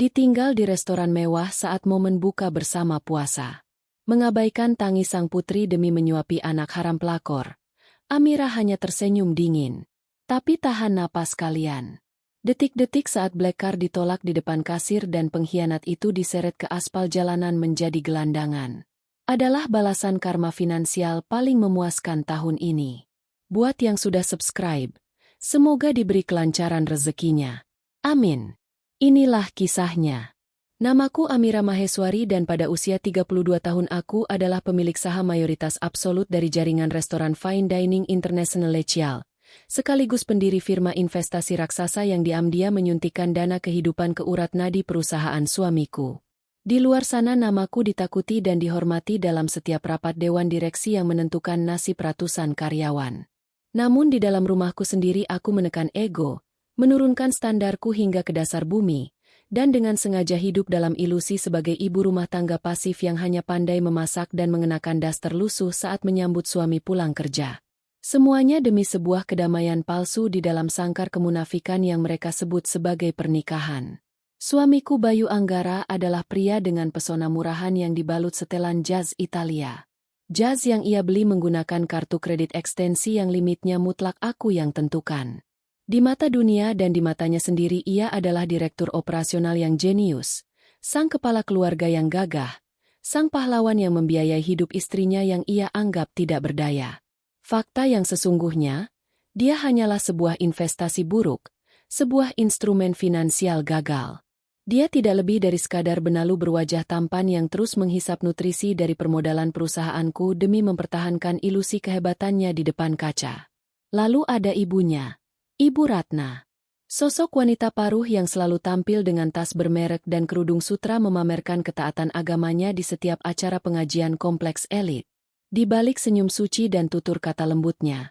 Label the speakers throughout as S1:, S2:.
S1: Ditinggal di restoran mewah saat momen buka bersama puasa. Mengabaikan tangis sang putri demi menyuapi anak haram pelakor. Amira hanya tersenyum dingin. Tapi tahan napas kalian. Detik-detik saat black card ditolak di depan kasir dan pengkhianat itu diseret ke aspal jalanan menjadi gelandangan. Adalah balasan karma finansial paling memuaskan tahun ini. Buat yang sudah subscribe, semoga diberi kelancaran rezekinya. Amin. Inilah kisahnya. Namaku Amira Maheswari dan pada usia 32 tahun aku adalah pemilik saham mayoritas absolut dari jaringan restoran Fine Dining International Lechial, sekaligus pendiri firma investasi raksasa yang diam-diam menyuntikkan dana kehidupan ke urat nadi perusahaan suamiku. Di luar sana namaku ditakuti dan dihormati dalam setiap rapat dewan direksi yang menentukan nasib ratusan karyawan. Namun di dalam rumahku sendiri aku menekan ego, menurunkan standarku hingga ke dasar bumi, dan dengan sengaja hidup dalam ilusi sebagai ibu rumah tangga pasif yang hanya pandai memasak dan mengenakan daster lusuh saat menyambut suami pulang kerja. Semuanya demi sebuah kedamaian palsu di dalam sangkar kemunafikan yang mereka sebut sebagai pernikahan. Suamiku Bayu Anggara adalah pria dengan pesona murahan yang dibalut setelan jas Italia. Jas yang ia beli menggunakan kartu kredit ekstensi yang limitnya mutlak aku yang tentukan. Di mata dunia dan di matanya sendiri ia adalah direktur operasional yang jenius, sang kepala keluarga yang gagah, sang pahlawan yang membiayai hidup istrinya yang ia anggap tidak berdaya. Fakta yang sesungguhnya, dia hanyalah sebuah investasi buruk, sebuah instrumen finansial gagal. Dia tidak lebih dari sekadar benalu berwajah tampan yang terus menghisap nutrisi dari permodalan perusahaanku demi mempertahankan ilusi kehebatannya di depan kaca. Lalu ada ibunya, Ibu Ratna. Sosok wanita paruh yang selalu tampil dengan tas bermerek dan kerudung sutra memamerkan ketaatan agamanya di setiap acara pengajian kompleks elit. Di balik senyum suci dan tutur kata lembutnya,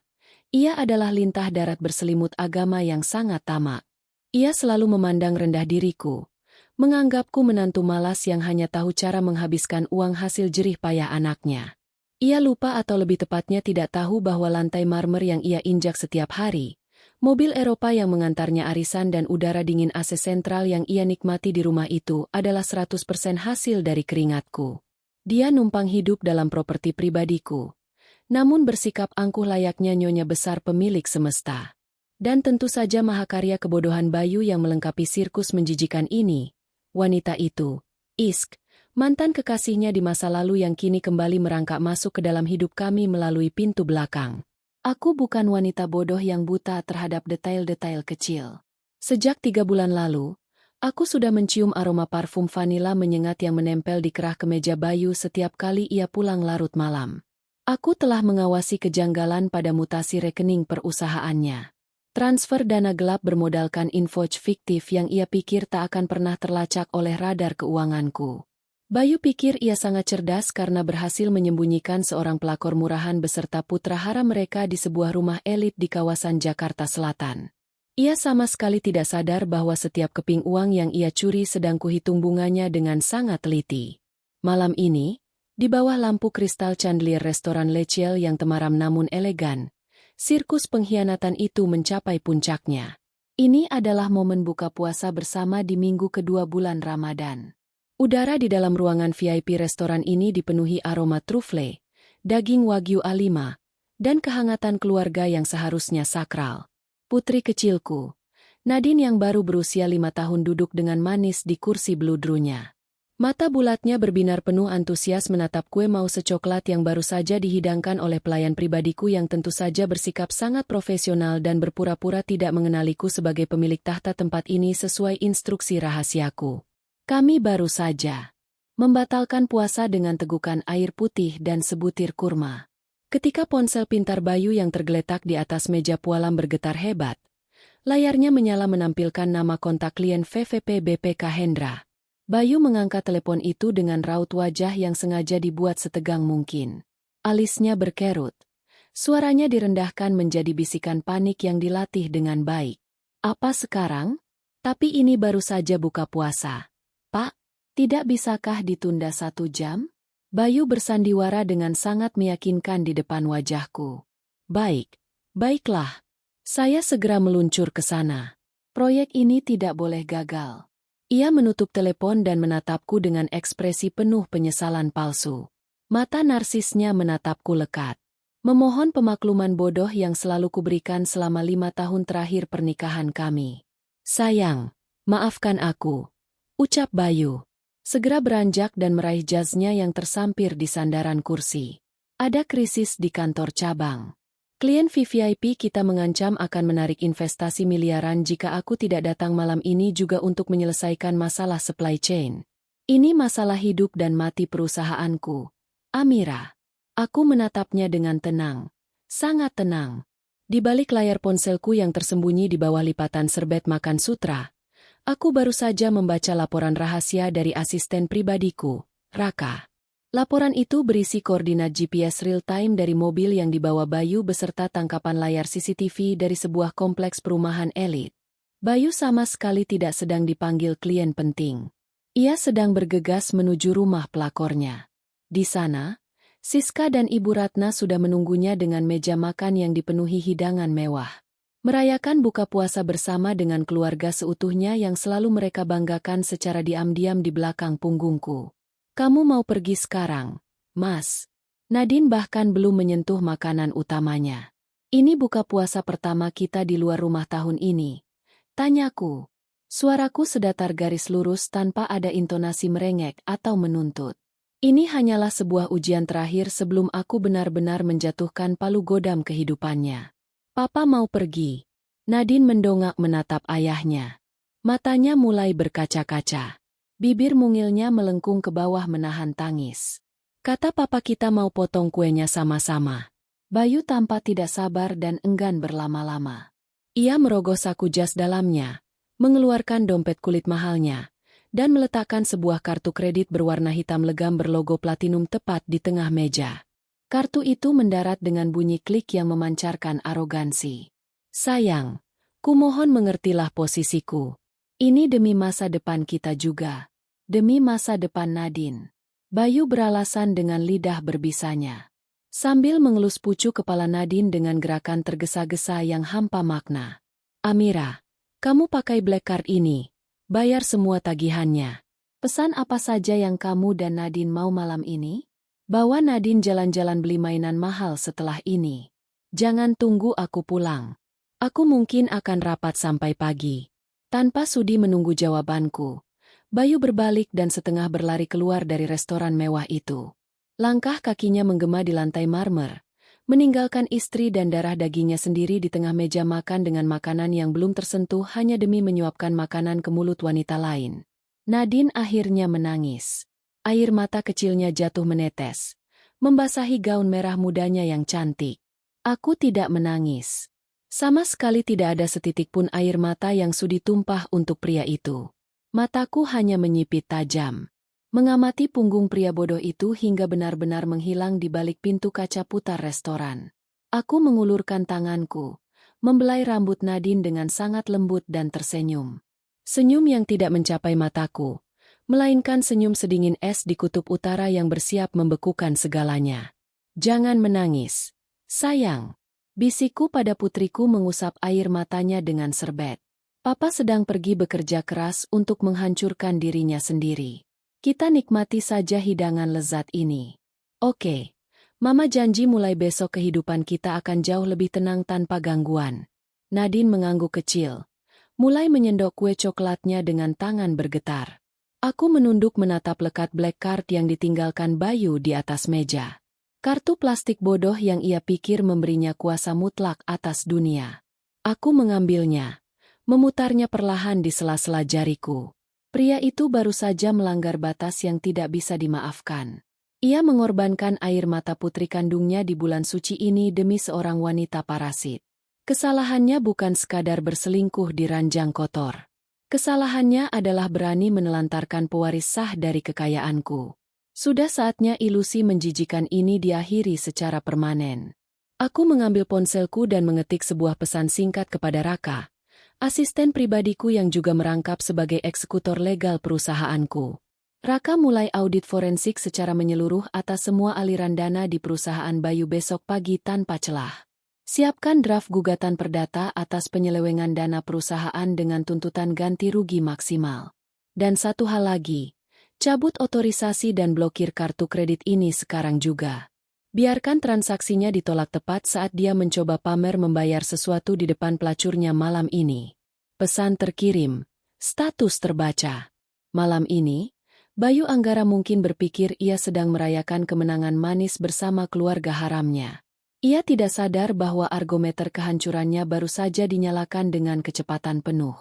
S1: ia adalah lintah darat berselimut agama yang sangat tamak. Ia selalu memandang rendah diriku, menganggapku menantu malas yang hanya tahu cara menghabiskan uang hasil jerih payah anaknya. Ia lupa atau lebih tepatnya tidak tahu bahwa lantai marmer yang ia injak setiap hari, mobil Eropa yang mengantarnya arisan dan udara dingin AC sentral yang ia nikmati di rumah itu adalah 100% hasil dari keringatku. Dia numpang hidup dalam properti pribadiku, namun bersikap angkuh layaknya nyonya besar pemilik semesta. Dan tentu saja mahakarya kebodohan Bayu yang melengkapi sirkus menjijikan ini, wanita itu, Isk, mantan kekasihnya di masa lalu yang kini kembali merangkak masuk ke dalam hidup kami melalui pintu belakang. Aku bukan wanita bodoh yang buta terhadap detail-detail kecil. Sejak 3 bulan lalu, aku sudah mencium aroma parfum vanila menyengat yang menempel di kerah kemeja Bayu setiap kali ia pulang larut malam. Aku telah mengawasi kejanggalan pada mutasi rekening perusahaannya. Transfer dana gelap bermodalkan invoice fiktif yang ia pikir tak akan pernah terlacak oleh radar keuanganku. Bayu pikir ia sangat cerdas karena berhasil menyembunyikan seorang pelakor murahan beserta putra haram mereka di sebuah rumah elit di kawasan Jakarta Selatan. Ia sama sekali tidak sadar bahwa setiap keping uang yang ia curi sedang kuhitung bunganya dengan sangat teliti. Malam ini, di bawah lampu kristal chandelier restoran Lechial yang temaram namun elegan, sirkus pengkhianatan itu mencapai puncaknya. Ini adalah momen buka puasa bersama di minggu kedua bulan Ramadan. Udara di dalam ruangan VIP restoran ini dipenuhi aroma trufle, daging wagyu A5, dan kehangatan keluarga yang seharusnya sakral. Putri kecilku, Nadine yang baru berusia 5 tahun duduk dengan manis di kursi bludrunya. Mata bulatnya berbinar penuh antusias menatap kue mouse coklat yang baru saja dihidangkan oleh pelayan pribadiku yang tentu saja bersikap sangat profesional dan berpura-pura tidak mengenaliku sebagai pemilik tahta tempat ini sesuai instruksi rahasiaku. Kami baru saja membatalkan puasa dengan tegukan air putih dan sebutir kurma. Ketika ponsel pintar Bayu yang tergeletak di atas meja pualam bergetar hebat, layarnya menyala menampilkan nama kontak klien VVP BPK Hendra. Bayu mengangkat telepon itu dengan raut wajah yang sengaja dibuat setegang mungkin. Alisnya berkerut. Suaranya direndahkan menjadi bisikan panik yang dilatih dengan baik. Apa sekarang? Tapi ini baru saja buka puasa. Pak, tidak bisakah ditunda 1 jam? Bayu bersandiwara dengan sangat meyakinkan di depan wajahku. Baiklah. Saya segera meluncur ke sana. Proyek ini tidak boleh gagal. Ia menutup telepon dan menatapku dengan ekspresi penuh penyesalan palsu. Mata narsisnya menatapku lekat. Memohon pemakluman bodoh yang selalu kuberikan selama 5 tahun terakhir pernikahan kami. Sayang, maafkan aku, ucap Bayu. Segera beranjak dan meraih jasnya yang tersampir di sandaran kursi. Ada krisis di kantor cabang. Klien VVIP kita mengancam akan menarik investasi miliaran jika aku tidak datang malam ini juga untuk menyelesaikan masalah supply chain. Ini masalah hidup dan mati perusahaanku. Amira. Aku menatapnya dengan tenang. Sangat tenang. Di balik layar ponselku yang tersembunyi di bawah lipatan serbet makan sutra, aku baru saja membaca laporan rahasia dari asisten pribadiku, Raka. Laporan itu berisi koordinat GPS real-time dari mobil yang dibawa Bayu beserta tangkapan layar CCTV dari sebuah kompleks perumahan elit. Bayu sama sekali tidak sedang dipanggil klien penting. Ia sedang bergegas menuju rumah pelakornya. Di sana, Siska dan Ibu Ratna sudah menunggunya dengan meja makan yang dipenuhi hidangan mewah. Merayakan buka puasa bersama dengan keluarga seutuhnya yang selalu mereka banggakan secara diam-diam di belakang punggungku. Kamu mau pergi sekarang, Mas? Nadine bahkan belum menyentuh makanan utamanya. Ini buka puasa pertama kita di luar rumah tahun ini. Tanyaku. Suaraku sedatar garis lurus tanpa ada intonasi merengek atau menuntut. Ini hanyalah sebuah ujian terakhir sebelum aku benar-benar menjatuhkan palu godam kehidupannya. Papa mau pergi. Nadine mendongak menatap ayahnya. Matanya mulai berkaca-kaca. Bibir mungilnya melengkung ke bawah menahan tangis. Kata papa kita mau potong kuenya sama-sama. Bayu tampak tidak sabar dan enggan berlama-lama. Ia merogoh saku jas dalamnya, mengeluarkan dompet kulit mahalnya, dan meletakkan sebuah kartu kredit berwarna hitam legam berlogo platinum tepat di tengah meja. Kartu itu mendarat dengan bunyi klik yang memancarkan arogansi. Sayang, kumohon mengertilah posisiku. Ini demi masa depan kita juga. Demi masa depan Nadine. Bayu beralasan dengan lidah berbisanya. Sambil mengelus pucuk kepala Nadine dengan gerakan tergesa-gesa yang hampa makna. Amira, kamu pakai black card ini. Bayar semua tagihannya. Pesan apa saja yang kamu dan Nadine mau malam ini? Bawa Nadine jalan-jalan beli mainan mahal setelah ini. Jangan tunggu aku pulang. Aku mungkin akan rapat sampai pagi. Tanpa sudi menunggu jawabanku, Bayu berbalik dan setengah berlari keluar dari restoran mewah itu. Langkah kakinya menggema di lantai marmer, meninggalkan istri dan darah dagingnya sendiri di tengah meja makan dengan makanan yang belum tersentuh hanya demi menyuapkan makanan ke mulut wanita lain. Nadine akhirnya menangis. Air mata kecilnya jatuh menetes, membasahi gaun merah mudanya yang cantik. Aku tidak menangis. Sama sekali tidak ada setitik pun air mata yang sudi tumpah untuk pria itu. Mataku hanya menyipit tajam. Mengamati punggung pria bodoh itu hingga benar-benar menghilang di balik pintu kaca putar restoran. Aku mengulurkan tanganku, membelai rambut Nadine dengan sangat lembut dan tersenyum. Senyum yang tidak mencapai mataku, melainkan senyum sedingin es di kutub utara yang bersiap membekukan segalanya. Jangan menangis, sayang. Bisikku pada putriku mengusap air matanya dengan serbet. Papa sedang pergi bekerja keras untuk menghancurkan dirinya sendiri. Kita nikmati saja hidangan lezat ini. Oke, Mama janji mulai besok kehidupan kita akan jauh lebih tenang tanpa gangguan. Nadine mengangguk kecil, mulai menyendok kue coklatnya dengan tangan bergetar. Aku menunduk menatap lekat black card yang ditinggalkan Bayu di atas meja. Kartu plastik bodoh yang ia pikir memberinya kuasa mutlak atas dunia. Aku mengambilnya, memutarnya perlahan di sela-sela jariku. Pria itu baru saja melanggar batas yang tidak bisa dimaafkan. Ia mengorbankan air mata putri kandungnya di bulan suci ini demi seorang wanita parasit. Kesalahannya bukan sekadar berselingkuh di ranjang kotor. Kesalahannya adalah berani menelantarkan pewaris sah dari kekayaanku. Sudah saatnya ilusi menjijikan ini diakhiri secara permanen. Aku mengambil ponselku dan mengetik sebuah pesan singkat kepada Raka, asisten pribadiku yang juga merangkap sebagai eksekutor legal perusahaanku. Raka mulai audit forensik secara menyeluruh atas semua aliran dana di perusahaan Bayu besok pagi tanpa celah. Siapkan draft gugatan perdata atas penyelewengan dana perusahaan dengan tuntutan ganti rugi maksimal. Dan satu hal lagi, cabut otorisasi dan blokir kartu kredit ini sekarang juga. Biarkan transaksinya ditolak tepat saat dia mencoba pamer membayar sesuatu di depan pelacurnya malam ini. Pesan terkirim, status terbaca. Malam ini, Bayu Anggara mungkin berpikir ia sedang merayakan kemenangan manis bersama keluarga haramnya. Ia tidak sadar bahwa argometer kehancurannya baru saja dinyalakan dengan kecepatan penuh.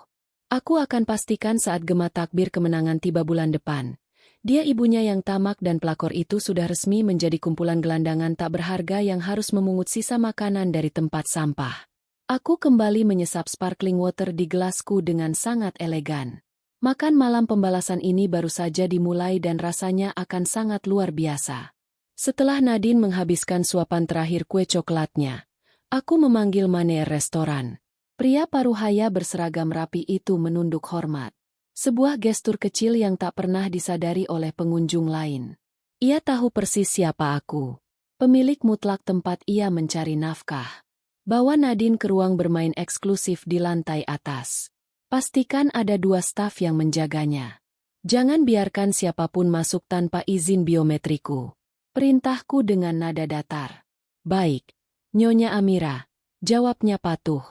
S1: Aku akan pastikan saat gema takbir kemenangan tiba bulan depan. Dia ibunya yang tamak dan pelakor itu sudah resmi menjadi kumpulan gelandangan tak berharga yang harus memungut sisa makanan dari tempat sampah. Aku kembali menyesap sparkling water di gelasku dengan sangat elegan. Makan malam pembalasan ini baru saja dimulai dan rasanya akan sangat luar biasa. Setelah Nadine menghabiskan suapan terakhir kue coklatnya, aku memanggil manajer restoran. Pria paruhaya berseragam rapi itu menunduk hormat. Sebuah gestur kecil yang tak pernah disadari oleh pengunjung lain. Ia tahu persis siapa aku. Pemilik mutlak tempat ia mencari nafkah. Bawa Nadine ke ruang bermain eksklusif di lantai atas. Pastikan ada 2 staf yang menjaganya. Jangan biarkan siapapun masuk tanpa izin biometriku. Perintahku dengan nada datar. Baik, Nyonya Amira, jawabnya patuh.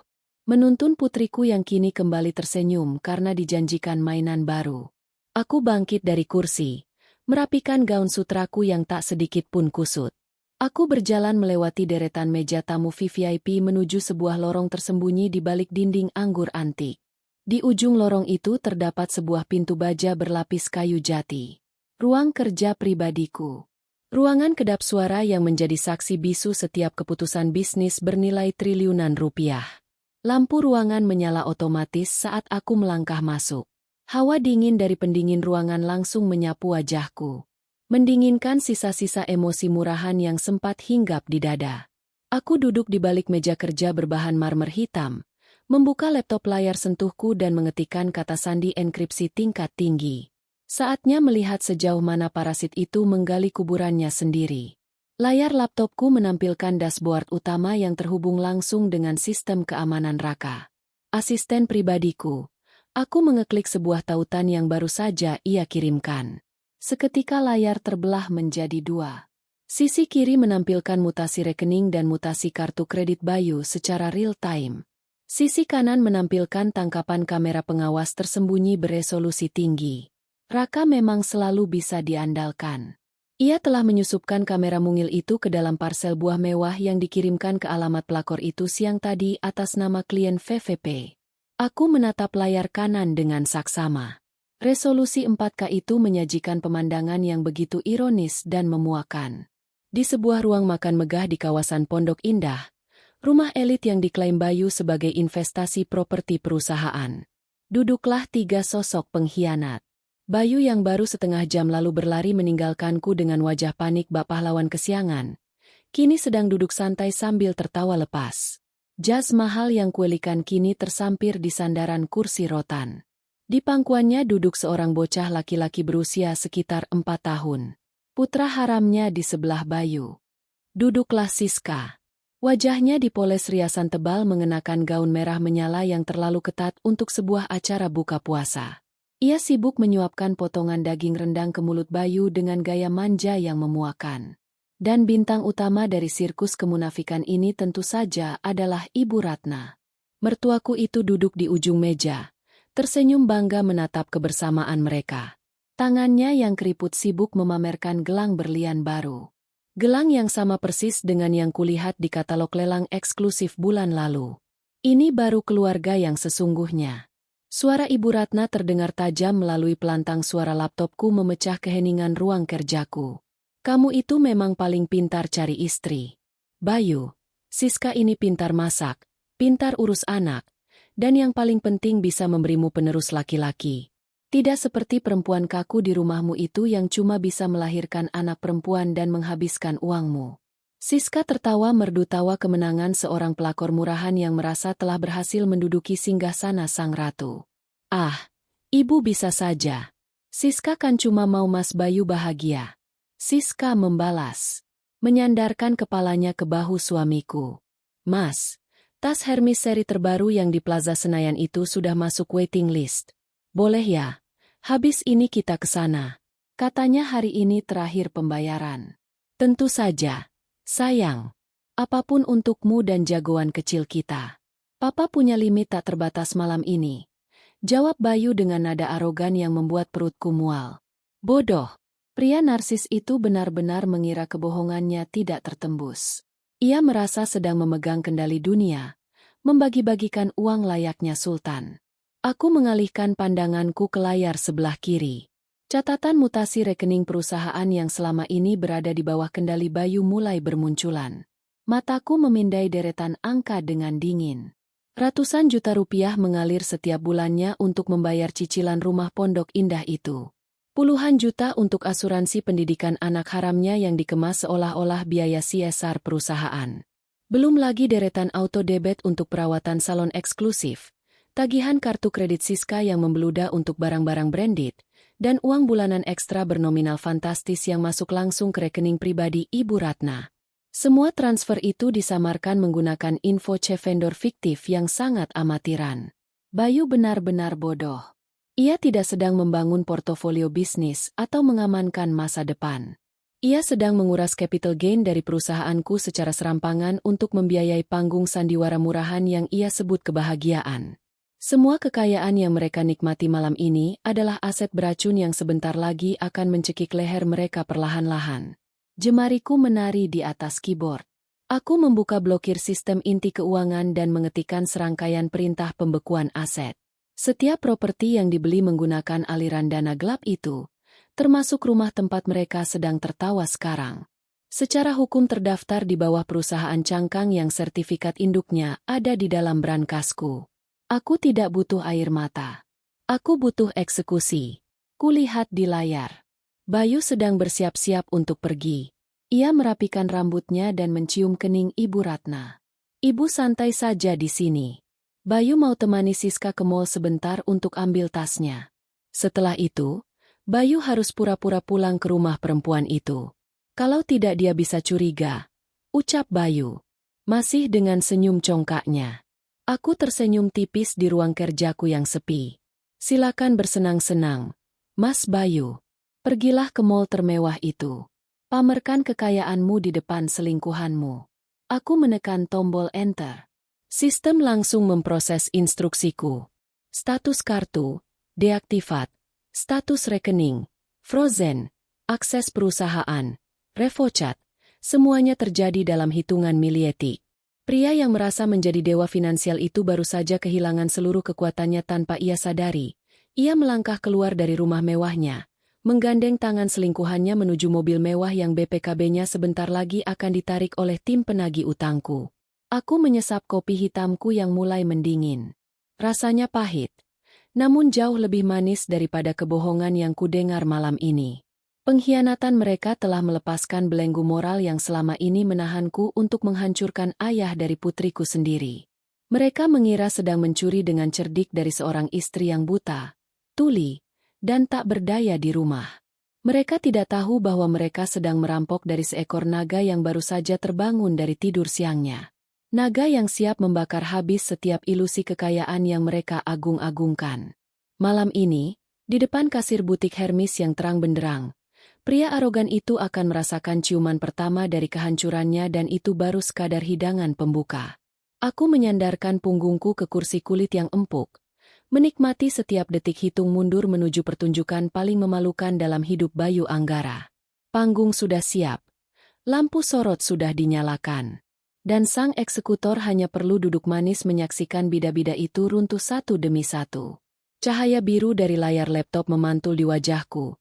S1: Menuntun putriku yang kini kembali tersenyum karena dijanjikan mainan baru. Aku bangkit dari kursi, merapikan gaun sutraku yang tak sedikit pun kusut. Aku berjalan melewati deretan meja tamu VVIP menuju sebuah lorong tersembunyi di balik dinding anggur antik. Di ujung lorong itu terdapat sebuah pintu baja berlapis kayu jati. Ruang kerja pribadiku. Ruangan kedap suara yang menjadi saksi bisu setiap keputusan bisnis bernilai triliunan rupiah. Lampu ruangan menyala otomatis saat aku melangkah masuk. Hawa dingin dari pendingin ruangan langsung menyapu wajahku. Mendinginkan sisa-sisa emosi murahan yang sempat hinggap di dada. Aku duduk di balik meja kerja berbahan marmer hitam, membuka laptop layar sentuhku dan mengetikkan kata sandi enkripsi tingkat tinggi. Saatnya melihat sejauh mana parasit itu menggali kuburannya sendiri. Layar laptopku menampilkan dashboard utama yang terhubung langsung dengan sistem keamanan Raka. Asisten pribadiku. Aku mengeklik sebuah tautan yang baru saja ia kirimkan. Seketika layar terbelah menjadi 2. Sisi kiri menampilkan mutasi rekening dan mutasi kartu kredit Bayu secara real time. Sisi kanan menampilkan tangkapan kamera pengawas tersembunyi beresolusi tinggi. Raka memang selalu bisa diandalkan. Ia telah menyusupkan kamera mungil itu ke dalam parsel buah mewah yang dikirimkan ke alamat pelakor itu siang tadi atas nama klien VVP. Aku menatap layar kanan dengan saksama. Resolusi 4K itu menyajikan pemandangan yang begitu ironis dan memuakan. Di sebuah ruang makan megah di kawasan Pondok Indah, rumah elit yang diklaim Bayu sebagai investasi properti perusahaan. Duduklah 3 sosok pengkhianat. Bayu yang baru setengah jam lalu berlari meninggalkanku dengan wajah panik bak pahlawan kesiangan, kini sedang duduk santai sambil tertawa lepas. Jas mahal yang kuelikan kini tersampir di sandaran kursi rotan. Di pangkuannya duduk seorang bocah laki-laki berusia sekitar 4 tahun. Putra haramnya di sebelah Bayu. Duduklah Siska. Wajahnya dipoles riasan tebal mengenakan gaun merah menyala yang terlalu ketat untuk sebuah acara buka puasa. Ia sibuk menyuapkan potongan daging rendang ke mulut Bayu dengan gaya manja yang memuakan. Dan bintang utama dari sirkus kemunafikan ini tentu saja adalah Ibu Ratna. Mertuaku itu duduk di ujung meja, tersenyum bangga menatap kebersamaan mereka. Tangannya yang keriput sibuk memamerkan gelang berlian baru. Gelang yang sama persis dengan yang kulihat di katalog lelang eksklusif bulan lalu. Ini baru keluarga yang sesungguhnya. Suara Ibu Ratna terdengar tajam melalui pelantang suara laptopku memecah keheningan ruang kerjaku. Kamu itu memang paling pintar cari istri. Bayu, Siska ini pintar masak, pintar urus anak, dan yang paling penting bisa memberimu penerus laki-laki. Tidak seperti perempuan kaku di rumahmu itu yang cuma bisa melahirkan anak perempuan dan menghabiskan uangmu. Siska tertawa merdu tawa kemenangan seorang pelakor murahan yang merasa telah berhasil menduduki singgasana sang ratu. Ah, ibu bisa saja. Siska kan cuma mau Mas Bayu bahagia. Siska membalas, menyandarkan kepalanya ke bahu suamiku. Mas, tas Hermes seri terbaru yang di Plaza Senayan itu sudah masuk waiting list. Boleh ya? Habis ini kita ke sana. Katanya hari ini terakhir pembayaran. Tentu saja. Sayang. Apapun untukmu dan jagoan kecil kita. Papa punya limit tak terbatas malam ini. Jawab Bayu dengan nada arogan yang membuat perutku mual. Bodoh. Pria narsis itu benar-benar mengira kebohongannya tidak tertembus. Ia merasa sedang memegang kendali dunia, membagi-bagikan uang layaknya sultan. Aku mengalihkan pandanganku ke layar sebelah kiri. Catatan mutasi rekening perusahaan yang selama ini berada di bawah kendali Bayu mulai bermunculan. Mataku memindai deretan angka dengan dingin. Ratusan juta rupiah mengalir setiap bulannya untuk membayar cicilan rumah pondok indah itu. Puluhan juta untuk asuransi pendidikan anak haramnya yang dikemas seolah-olah biaya CSR perusahaan. Belum lagi deretan auto debit untuk perawatan salon eksklusif, tagihan kartu kredit Siska yang membeludak untuk barang-barang branded, dan uang bulanan ekstra bernominal fantastis yang masuk langsung ke rekening pribadi Ibu Ratna. Semua transfer itu disamarkan menggunakan info C vendor fiktif yang sangat amatiran. Bayu benar-benar bodoh. Ia tidak sedang membangun portofolio bisnis atau mengamankan masa depan. Ia sedang menguras capital gain dari perusahaanku secara serampangan untuk membiayai panggung sandiwara murahan yang ia sebut kebahagiaan. Semua kekayaan yang mereka nikmati malam ini adalah aset beracun yang sebentar lagi akan mencekik leher mereka perlahan-lahan. Jemariku menari di atas keyboard. Aku membuka blokir sistem inti keuangan dan mengetikkan serangkaian perintah pembekuan aset. Setiap properti yang dibeli menggunakan aliran dana gelap itu, termasuk rumah tempat mereka sedang tertawa sekarang, secara hukum terdaftar di bawah perusahaan cangkang yang sertifikat induknya ada di dalam brankasku. Aku tidak butuh air mata. Aku butuh eksekusi. Kulihat di layar. Bayu sedang bersiap-siap untuk pergi. Ia merapikan rambutnya dan mencium kening Ibu Ratna. Ibu santai saja di sini. Bayu mau temani Siska ke mall sebentar untuk ambil tasnya. Setelah itu, Bayu harus pura-pura pulang ke rumah perempuan itu. Kalau tidak dia bisa curiga. Ucap Bayu. Masih dengan senyum congkaknya. Aku tersenyum tipis di ruang kerjaku yang sepi. Silakan bersenang-senang, Mas Bayu. Pergilah ke mall termewah itu. Pamerkan kekayaanmu di depan selingkuhanmu. Aku menekan tombol enter. Sistem langsung memproses instruksiku. Status kartu, deaktivat. Status rekening, frozen. Akses perusahaan, revocat. Semuanya terjadi dalam hitungan milietik. Pria yang merasa menjadi dewa finansial itu baru saja kehilangan seluruh kekuatannya tanpa ia sadari. Ia melangkah keluar dari rumah mewahnya, menggandeng tangan selingkuhannya menuju mobil mewah yang BPKB-nya sebentar lagi akan ditarik oleh tim penagih utangku. Aku menyesap kopi hitamku yang mulai mendingin. Rasanya pahit, namun jauh lebih manis daripada kebohongan yang kudengar malam ini. Pengkhianatan mereka telah melepaskan belenggu moral yang selama ini menahanku untuk menghancurkan ayah dari putriku sendiri. Mereka mengira sedang mencuri dengan cerdik dari seorang istri yang buta, tuli, dan tak berdaya di rumah. Mereka tidak tahu bahwa mereka sedang merampok dari seekor naga yang baru saja terbangun dari tidur siangnya. Naga yang siap membakar habis setiap ilusi kekayaan yang mereka agung-agungkan. Malam ini, di depan kasir butik Hermes yang terang benderang, pria arogan itu akan merasakan ciuman pertama dari kehancurannya dan itu baru sekadar hidangan pembuka. Aku menyandarkan punggungku ke kursi kulit yang empuk, menikmati setiap detik hitung mundur menuju pertunjukan paling memalukan dalam hidup Bayu Anggara. Panggung sudah siap, lampu sorot sudah dinyalakan, dan sang eksekutor hanya perlu duduk manis menyaksikan bida-bida itu runtuh satu demi satu. Cahaya biru dari layar laptop memantul di wajahku,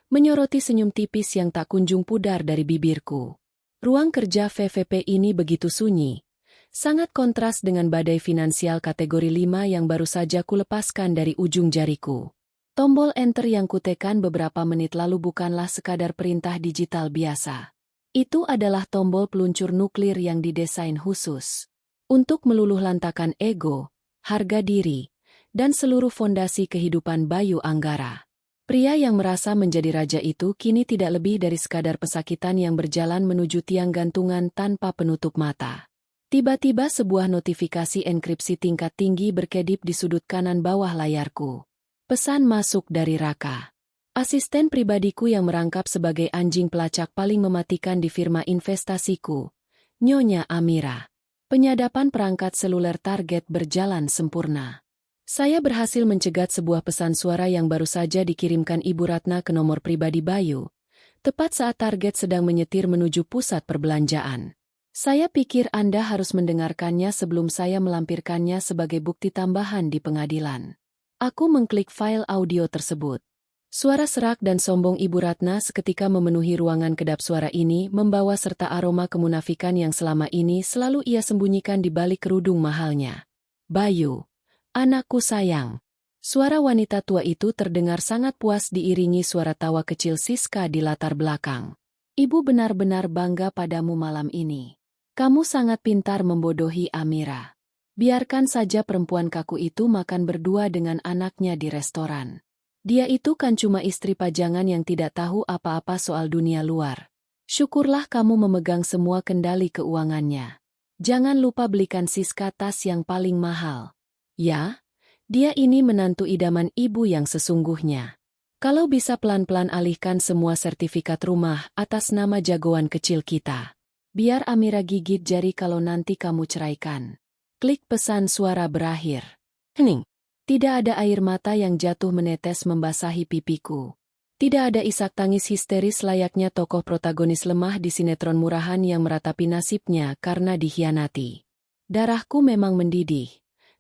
S1: menyoroti senyum tipis yang tak kunjung pudar dari bibirku. Ruang kerja VVP ini begitu sunyi, sangat kontras dengan badai finansial kategori 5 yang baru saja kulepaskan dari ujung jariku. Tombol enter yang kutekan beberapa menit lalu bukanlah sekadar perintah digital biasa. Itu adalah tombol peluncur nuklir yang didesain khusus untuk meluluhlantakan ego, harga diri, dan seluruh fondasi kehidupan Bayu Anggara. Pria yang merasa menjadi raja itu kini tidak lebih dari sekadar pesakitan yang berjalan menuju tiang gantungan tanpa penutup mata. Tiba-tiba sebuah notifikasi enkripsi tingkat tinggi berkedip di sudut kanan bawah layarku. Pesan masuk dari Raka. Asisten pribadiku yang merangkap sebagai anjing pelacak paling mematikan di firma investasiku, Nyonya Amira. Penyadapan perangkat seluler target berjalan sempurna. Saya berhasil mencegat sebuah pesan suara yang baru saja dikirimkan Ibu Ratna ke nomor pribadi Bayu, tepat saat target sedang menyetir menuju pusat perbelanjaan. Saya pikir Anda harus mendengarkannya sebelum saya melampirkannya sebagai bukti tambahan di pengadilan. Aku mengklik file audio tersebut. Suara serak dan sombong Ibu Ratna seketika memenuhi ruangan kedap suara ini membawa serta aroma kemunafikan yang selama ini selalu ia sembunyikan di balik kerudung mahalnya. Bayu, anakku sayang. Suara wanita tua itu terdengar sangat puas diiringi suara tawa kecil Siska di latar belakang. Ibu benar-benar bangga padamu malam ini. Kamu sangat pintar membodohi Amira. Biarkan saja perempuan kaku itu makan berdua dengan anaknya di restoran. Dia itu kan cuma istri pajangan yang tidak tahu apa-apa soal dunia luar. Syukurlah kamu memegang semua kendali keuangannya. Jangan lupa belikan Siska tas yang paling mahal. Ya, dia ini menantu idaman ibu yang sesungguhnya. Kalau bisa pelan-pelan alihkan semua sertifikat rumah atas nama jagoan kecil kita. Biar Amira gigit jari kalau nanti kamu ceraikan. Klik pesan suara berakhir. Hening. Tidak ada air mata yang jatuh menetes membasahi pipiku. Tidak ada isak tangis histeris layaknya tokoh protagonis lemah di sinetron murahan yang meratapi nasibnya karena dikhianati. Darahku memang mendidih,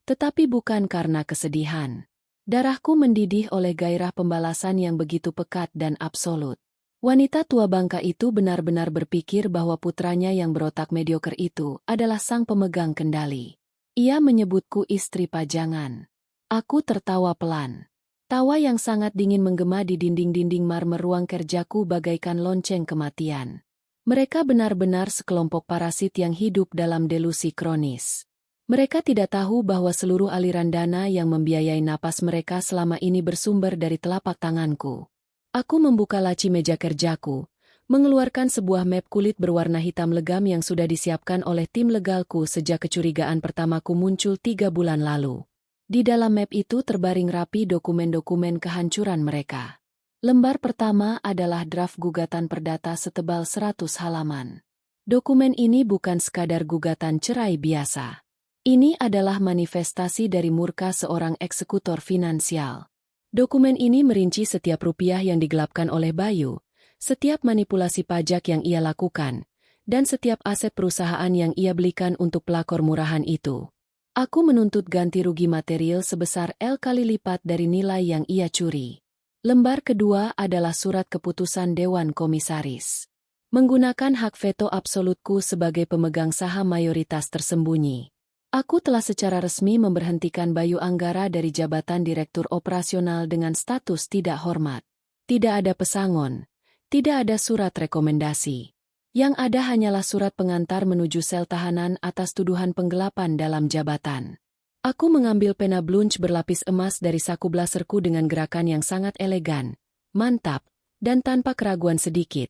S1: tetapi bukan karena kesedihan. Darahku mendidih oleh gairah pembalasan yang begitu pekat dan absolut. Wanita tua bangka itu benar-benar berpikir bahwa putranya yang berotak medioker itu adalah sang pemegang kendali. Ia menyebutku istri pajangan. Aku tertawa pelan. Tawa yang sangat dingin menggema di dinding-dinding marmer ruang kerjaku bagaikan lonceng kematian. Mereka benar-benar sekelompok parasit yang hidup dalam delusi kronis. Mereka tidak tahu bahwa seluruh aliran dana yang membiayai napas mereka selama ini bersumber dari telapak tanganku. Aku membuka laci meja kerjaku, mengeluarkan sebuah map kulit berwarna hitam legam yang sudah disiapkan oleh tim legalku sejak kecurigaan pertamaku muncul 3 bulan lalu. Di dalam map itu terbaring rapi dokumen-dokumen kehancuran mereka. Lembar pertama adalah draft gugatan perdata setebal 100 halaman. Dokumen ini bukan sekadar gugatan cerai biasa. Ini adalah manifestasi dari murka seorang eksekutor finansial. Dokumen ini merinci setiap rupiah yang digelapkan oleh Bayu, setiap manipulasi pajak yang ia lakukan, dan setiap aset perusahaan yang ia belikan untuk pelakor murahan itu. Aku menuntut ganti rugi material sebesar L kali lipat dari nilai yang ia curi. Lembar kedua adalah surat keputusan Dewan Komisaris. Menggunakan hak veto absolutku sebagai pemegang saham mayoritas tersembunyi. Aku telah secara resmi memberhentikan Bayu Anggara dari jabatan Direktur Operasional dengan status tidak hormat. Tidak ada pesangon, tidak ada surat rekomendasi. Yang ada hanyalah surat pengantar menuju sel tahanan atas tuduhan penggelapan dalam jabatan. Aku mengambil pena blunch berlapis emas dari saku blaserku dengan gerakan yang sangat elegan, mantap, dan tanpa keraguan sedikit.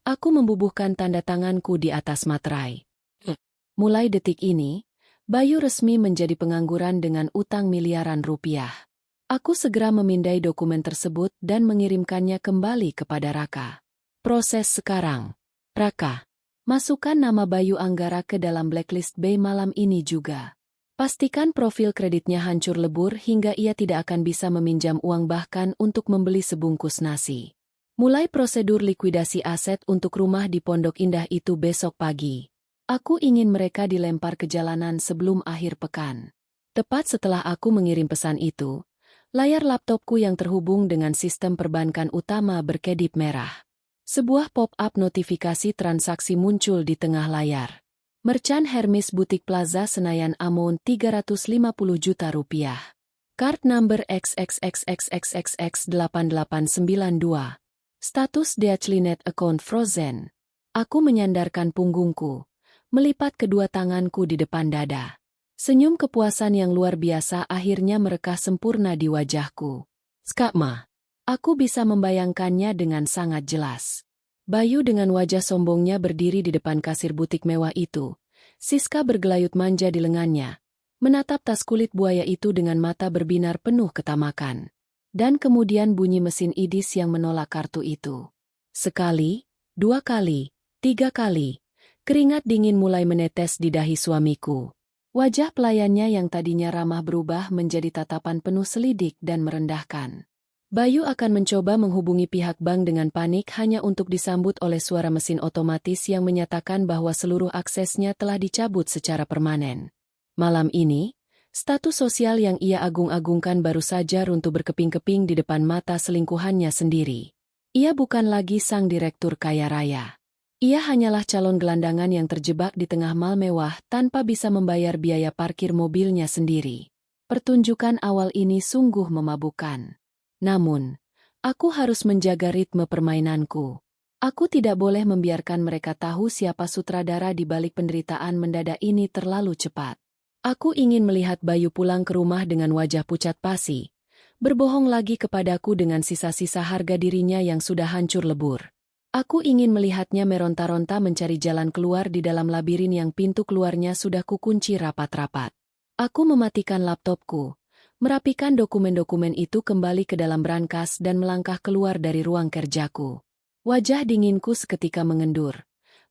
S1: Aku membubuhkan tanda tanganku di atas materai. Mulai detik ini, Bayu resmi menjadi pengangguran dengan utang miliaran rupiah. Aku segera memindai dokumen tersebut dan mengirimkannya kembali kepada Raka. Proses sekarang. Raka, masukkan nama Bayu Anggara ke dalam blacklist B malam ini juga. Pastikan profil kreditnya hancur lebur hingga ia tidak akan bisa meminjam uang bahkan untuk membeli sebungkus nasi. Mulai prosedur likuidasi aset untuk rumah di Pondok Indah itu besok pagi. Aku ingin mereka dilempar ke jalanan sebelum akhir pekan. Tepat setelah aku mengirim pesan itu, layar laptopku yang terhubung dengan sistem perbankan utama berkedip merah. Sebuah pop-up notifikasi transaksi muncul di tengah layar. Merchant Hermes Boutique Plaza Senayan amount 350 juta rupiah. Card number XXXXXXX8892. Status Deachlinet account frozen. Aku menyandarkan punggungku, melipat kedua tanganku di depan dada. Senyum kepuasan yang luar biasa akhirnya merekah sempurna di wajahku. Skakma. Aku bisa membayangkannya dengan sangat jelas. Bayu dengan wajah sombongnya berdiri di depan kasir butik mewah itu. Siska bergelayut manja di lengannya, menatap tas kulit buaya itu dengan mata berbinar penuh ketamakan. Dan kemudian bunyi mesin idis yang menolak kartu itu. Sekali, 2 kali, 3 kali. Keringat dingin mulai menetes di dahi suamiku. Wajah pelayannya yang tadinya ramah berubah menjadi tatapan penuh selidik dan merendahkan. Bayu akan mencoba menghubungi pihak bank dengan panik hanya untuk disambut oleh suara mesin otomatis yang menyatakan bahwa seluruh aksesnya telah dicabut secara permanen. Malam ini, status sosial yang ia agung-agungkan baru saja runtuh berkeping-keping di depan mata selingkuhannya sendiri. Ia bukan lagi sang direktur kaya raya. Ia hanyalah calon gelandangan yang terjebak di tengah mal mewah tanpa bisa membayar biaya parkir mobilnya sendiri. Pertunjukan awal ini sungguh memabukkan. Namun, aku harus menjaga ritme permainanku. Aku tidak boleh membiarkan mereka tahu siapa sutradara di balik penderitaan mendadak ini terlalu cepat. Aku ingin melihat Bayu pulang ke rumah dengan wajah pucat pasi, berbohong lagi kepadaku dengan sisa-sisa harga dirinya yang sudah hancur lebur. Aku ingin melihatnya meronta-ronta mencari jalan keluar di dalam labirin yang pintu keluarnya sudah kukunci rapat-rapat. Aku mematikan laptopku, merapikan dokumen-dokumen itu kembali ke dalam brankas dan melangkah keluar dari ruang kerjaku. Wajah dinginku seketika mengendur,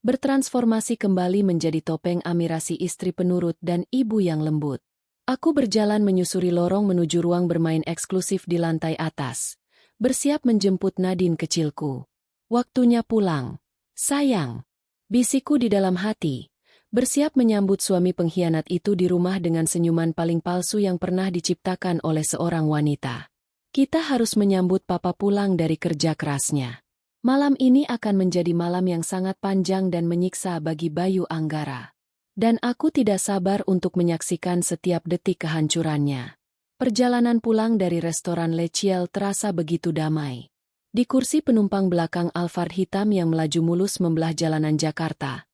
S1: bertransformasi kembali menjadi topeng Amirasi istri penurut dan ibu yang lembut. Aku berjalan menyusuri lorong menuju ruang bermain eksklusif di lantai atas, bersiap menjemput Nadine kecilku. Waktunya pulang. Sayang. Bisikku di dalam hati. Bersiap menyambut suami pengkhianat itu di rumah dengan senyuman paling palsu yang pernah diciptakan oleh seorang wanita. Kita harus menyambut papa pulang dari kerja kerasnya. Malam ini akan menjadi malam yang sangat panjang dan menyiksa bagi Bayu Anggara. Dan aku tidak sabar untuk menyaksikan setiap detik kehancurannya. Perjalanan pulang dari restoran Le Ciel terasa begitu damai. Di kursi penumpang belakang Alphard hitam yang melaju mulus membelah jalanan Jakarta,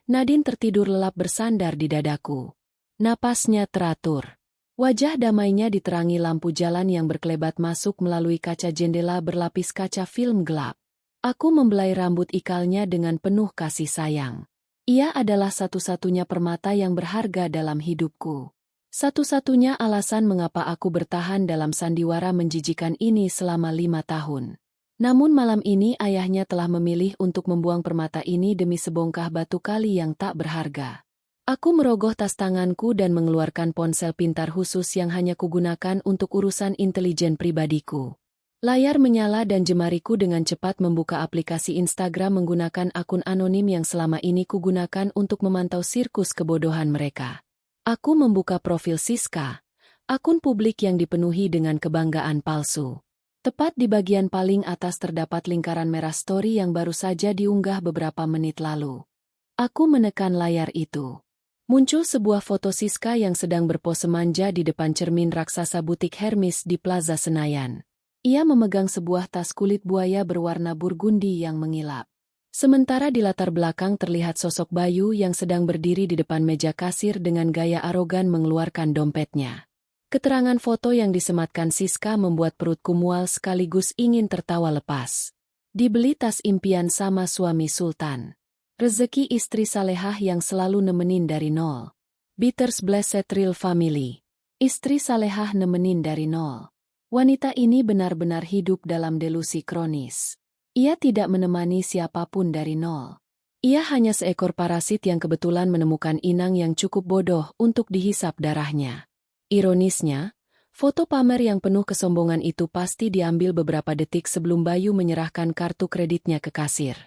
S1: Nadine tertidur lelap bersandar di dadaku. Napasnya teratur. Wajah damainya diterangi lampu jalan yang berkelebat masuk melalui kaca jendela berlapis kaca film gelap. Aku membelai rambut ikalnya dengan penuh kasih sayang. Ia adalah satu-satunya permata yang berharga dalam hidupku. Satu-satunya alasan mengapa aku bertahan dalam sandiwara menjijikan ini selama 5 tahun. Namun malam ini ayahnya telah memilih untuk membuang permata ini demi sebongkah batu kali yang tak berharga. Aku merogoh tas tanganku dan mengeluarkan ponsel pintar khusus yang hanya kugunakan untuk urusan intelijen pribadiku. Layar menyala dan jemariku dengan cepat membuka aplikasi Instagram menggunakan akun anonim yang selama ini kugunakan untuk memantau sirkus kebodohan mereka. Aku membuka profil Siska, akun publik yang dipenuhi dengan kebanggaan palsu. Tepat di bagian paling atas terdapat lingkaran merah story yang baru saja diunggah beberapa menit lalu. Aku menekan layar itu. Muncul sebuah foto Siska yang sedang berpose manja di depan cermin raksasa butik Hermes di Plaza Senayan. Ia memegang sebuah tas kulit buaya berwarna burgundi yang mengilap. Sementara di latar belakang terlihat sosok Bayu yang sedang berdiri di depan meja kasir dengan gaya arogan mengeluarkan dompetnya. Keterangan foto yang disematkan Siska membuat perutku mual sekaligus ingin tertawa lepas. Dibeli tas impian sama suami sultan. Rezeki istri salehah yang selalu nemenin dari nol. Beaters Blessed Real Family. Istri salehah nemenin dari nol. Wanita ini benar-benar hidup dalam delusi kronis. Ia tidak menemani siapapun dari nol. Ia hanya seekor parasit yang kebetulan menemukan inang yang cukup bodoh untuk dihisap darahnya. Ironisnya, foto pamer yang penuh kesombongan itu pasti diambil beberapa detik sebelum Bayu menyerahkan kartu kreditnya ke kasir.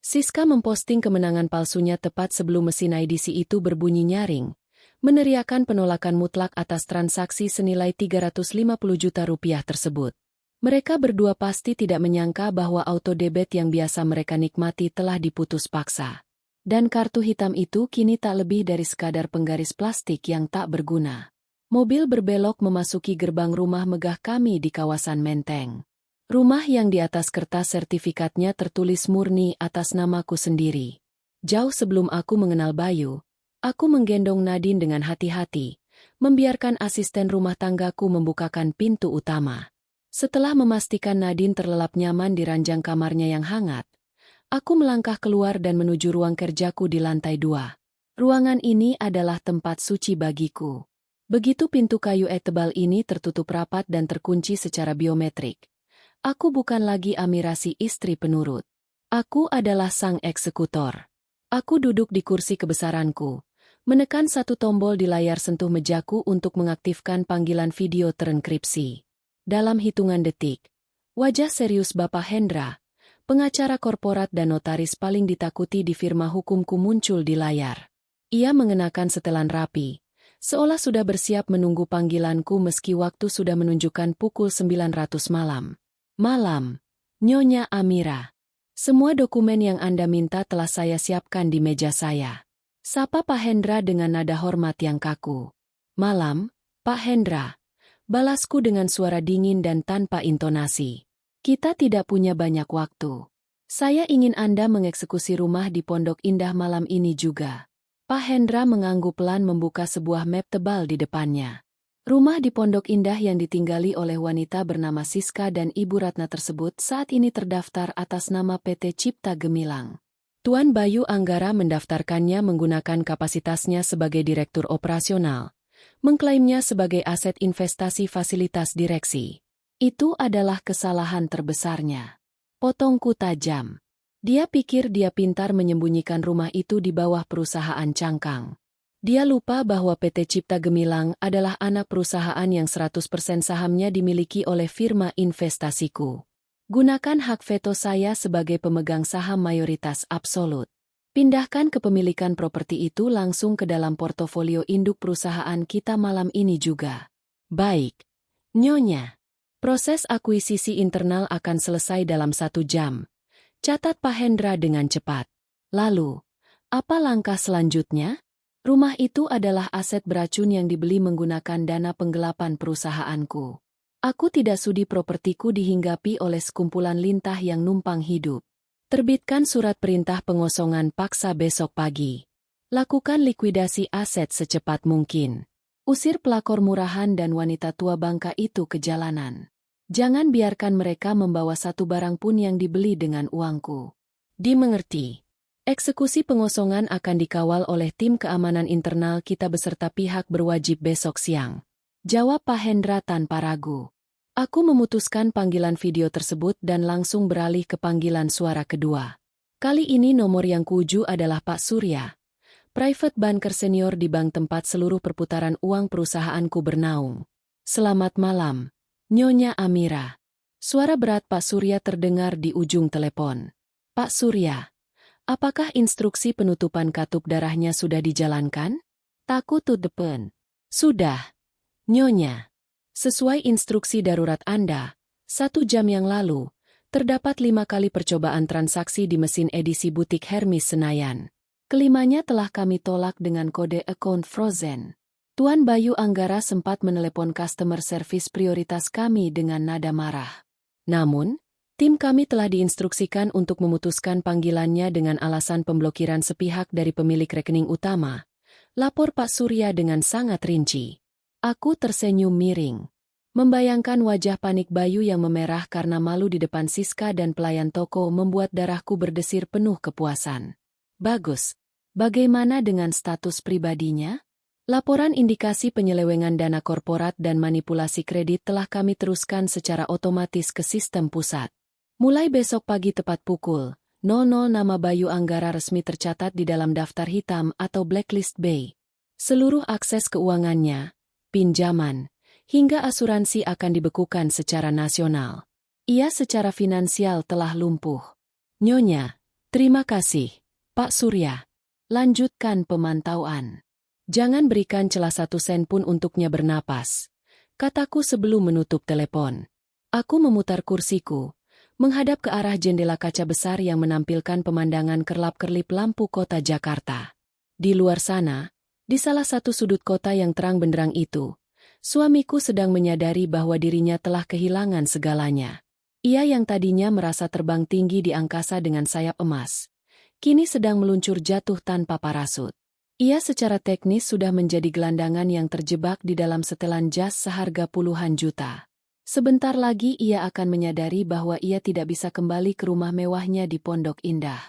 S1: Siska memposting kemenangan palsunya tepat sebelum mesin IDC itu berbunyi nyaring, meneriakan penolakan mutlak atas transaksi senilai 350 juta rupiah tersebut. Mereka berdua pasti tidak menyangka bahwa auto debit yang biasa mereka nikmati telah diputus paksa. Dan kartu hitam itu kini tak lebih dari sekadar penggaris plastik yang tak berguna. Mobil berbelok memasuki gerbang rumah megah kami di kawasan Menteng. Rumah yang di atas kertas sertifikatnya tertulis murni atas namaku sendiri. Jauh sebelum aku mengenal Bayu, aku menggendong Nadine dengan hati-hati, membiarkan asisten rumah tanggaku membukakan pintu utama. Setelah memastikan Nadine terlelap nyaman di ranjang kamarnya yang hangat, aku melangkah keluar dan menuju ruang kerjaku di lantai 2. Ruangan ini adalah tempat suci bagiku. Begitu pintu kayu tebal ini tertutup rapat dan terkunci secara biometrik. Aku bukan lagi Amira si istri penurut. Aku adalah sang eksekutor. Aku duduk di kursi kebesaranku, menekan satu tombol di layar sentuh mejaku untuk mengaktifkan panggilan video terenkripsi. Dalam hitungan detik, wajah serius Bapak Hendra, pengacara korporat dan notaris paling ditakuti di firma hukumku muncul di layar. Ia mengenakan setelan rapi, seolah sudah bersiap menunggu panggilanku meski waktu sudah menunjukkan pukul 900 malam. Malam, Nyonya Amira. Semua dokumen yang Anda minta telah saya siapkan di meja saya. Sapa Pak Hendra dengan nada hormat yang kaku. Malam, Pak Hendra. Balasku dengan suara dingin dan tanpa intonasi. Kita tidak punya banyak waktu. Saya ingin Anda mengeksekusi rumah di Pondok Indah malam ini juga. Pak Hendra mengangguk pelan membuka sebuah map tebal di depannya. Rumah di Pondok Indah yang ditinggali oleh wanita bernama Siska dan Ibu Ratna tersebut saat ini terdaftar atas nama PT Cipta Gemilang. Tuan Bayu Anggara mendaftarkannya menggunakan kapasitasnya sebagai direktur operasional, mengklaimnya sebagai aset investasi fasilitas direksi. Itu adalah kesalahan terbesarnya. Potongku tajam. Dia pikir dia pintar menyembunyikan rumah itu di bawah perusahaan cangkang. Dia lupa bahwa PT Cipta Gemilang adalah anak perusahaan yang 100% sahamnya dimiliki oleh firma investasiku. Gunakan hak veto saya sebagai pemegang saham mayoritas absolut. Pindahkan kepemilikan properti itu langsung ke dalam portofolio induk perusahaan kita malam ini juga. Baik. Nyonya. Proses akuisisi internal akan selesai dalam 1 jam. Catat Pak Hendra dengan cepat. Lalu, apa langkah selanjutnya? Rumah itu adalah aset beracun yang dibeli menggunakan dana penggelapan perusahaanku. Aku tidak sudi propertiku dihinggapi oleh sekumpulan lintah yang numpang hidup. Terbitkan surat perintah pengosongan paksa besok pagi. Lakukan likuidasi aset secepat mungkin. Usir pelakor murahan dan wanita tua bangka itu ke jalanan. Jangan biarkan mereka membawa satu barang pun yang dibeli dengan uangku. Dimengerti. Eksekusi pengosongan akan dikawal oleh tim keamanan internal kita beserta pihak berwajib besok siang. Jawab Pak Hendra tanpa ragu. Aku memutuskan panggilan video tersebut dan langsung beralih ke panggilan suara kedua. Kali ini nomor yang kuuju adalah Pak Surya, private banker senior di bank tempat seluruh perputaran uang perusahaanku bernaung. Selamat malam. Nyonya Amira. Suara berat Pak Surya terdengar di ujung telepon. Pak Surya, apakah instruksi penutupan katup darahnya sudah dijalankan? Takut to depan. Sudah. Nyonya. Sesuai instruksi darurat Anda, 1 jam yang lalu, terdapat 5 kali percobaan transaksi di mesin edisi butik Hermes Senayan. Kelimanya telah kami tolak dengan kode account frozen. Tuan Bayu Anggara sempat menelepon customer service prioritas kami dengan nada marah. Namun, tim kami telah diinstruksikan untuk memutuskan panggilannya dengan alasan pemblokiran sepihak dari pemilik rekening utama. Lapor Pak Surya dengan sangat rinci. Aku tersenyum miring. Membayangkan wajah panik Bayu yang memerah karena malu di depan Siska dan pelayan toko membuat darahku berdesir penuh kepuasan. Bagus. Bagaimana dengan status pribadinya? Laporan indikasi penyelewengan dana korporat dan manipulasi kredit telah kami teruskan secara otomatis ke sistem pusat. Mulai besok pagi tepat pukul 00 nama Bayu Anggara resmi tercatat di dalam daftar hitam atau blacklist B. Seluruh akses keuangannya, pinjaman, hingga asuransi akan dibekukan secara nasional. Ia secara finansial telah lumpuh. Nyonya, terima kasih, Pak Surya. Lanjutkan pemantauan. Jangan berikan celah 1 sen pun untuknya bernapas, kataku sebelum menutup telepon. Aku memutar kursiku, menghadap ke arah jendela kaca besar yang menampilkan pemandangan kerlap-kerlip lampu kota Jakarta. Di luar sana, di salah satu sudut kota yang terang benderang itu, suamiku sedang menyadari bahwa dirinya telah kehilangan segalanya. Ia yang tadinya merasa terbang tinggi di angkasa dengan sayap emas, kini sedang meluncur jatuh tanpa parasut. Ia secara teknis sudah menjadi gelandangan yang terjebak di dalam setelan jas seharga puluhan juta. Sebentar lagi ia akan menyadari bahwa ia tidak bisa kembali ke rumah mewahnya di Pondok Indah.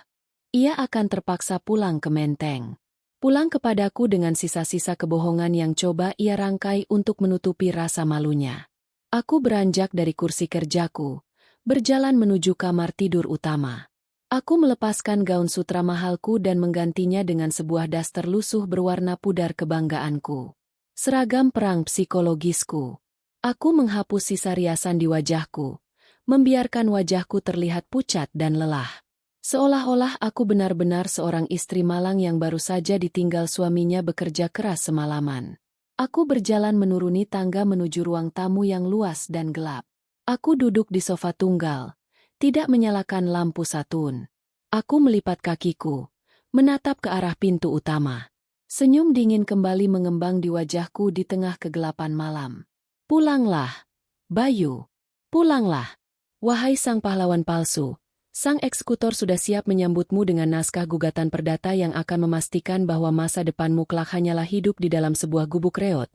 S1: Ia akan terpaksa pulang ke Menteng. Pulang kepadaku dengan sisa-sisa kebohongan yang coba ia rangkai untuk menutupi rasa malunya. Aku beranjak dari kursi kerjaku, berjalan menuju kamar tidur utama. Aku melepaskan gaun sutra mahalku dan menggantinya dengan sebuah daster lusuh berwarna pudar kebanggaanku. Seragam perang psikologisku. Aku menghapus sisa riasan di wajahku, membiarkan wajahku terlihat pucat dan lelah. Seolah-olah aku benar-benar seorang istri malang yang baru saja ditinggal suaminya bekerja keras semalaman. Aku berjalan menuruni tangga menuju ruang tamu yang luas dan gelap. Aku duduk di sofa tunggal, tidak menyalakan lampu satun. Aku melipat kakiku, menatap ke arah pintu utama. Senyum dingin kembali mengembang di wajahku di tengah kegelapan malam. Pulanglah, Bayu. Pulanglah. Wahai sang pahlawan palsu. Sang eksekutor sudah siap menyambutmu dengan naskah gugatan perdata yang akan memastikan bahwa masa depanmu kelak hanyalah hidup di dalam sebuah gubuk reot,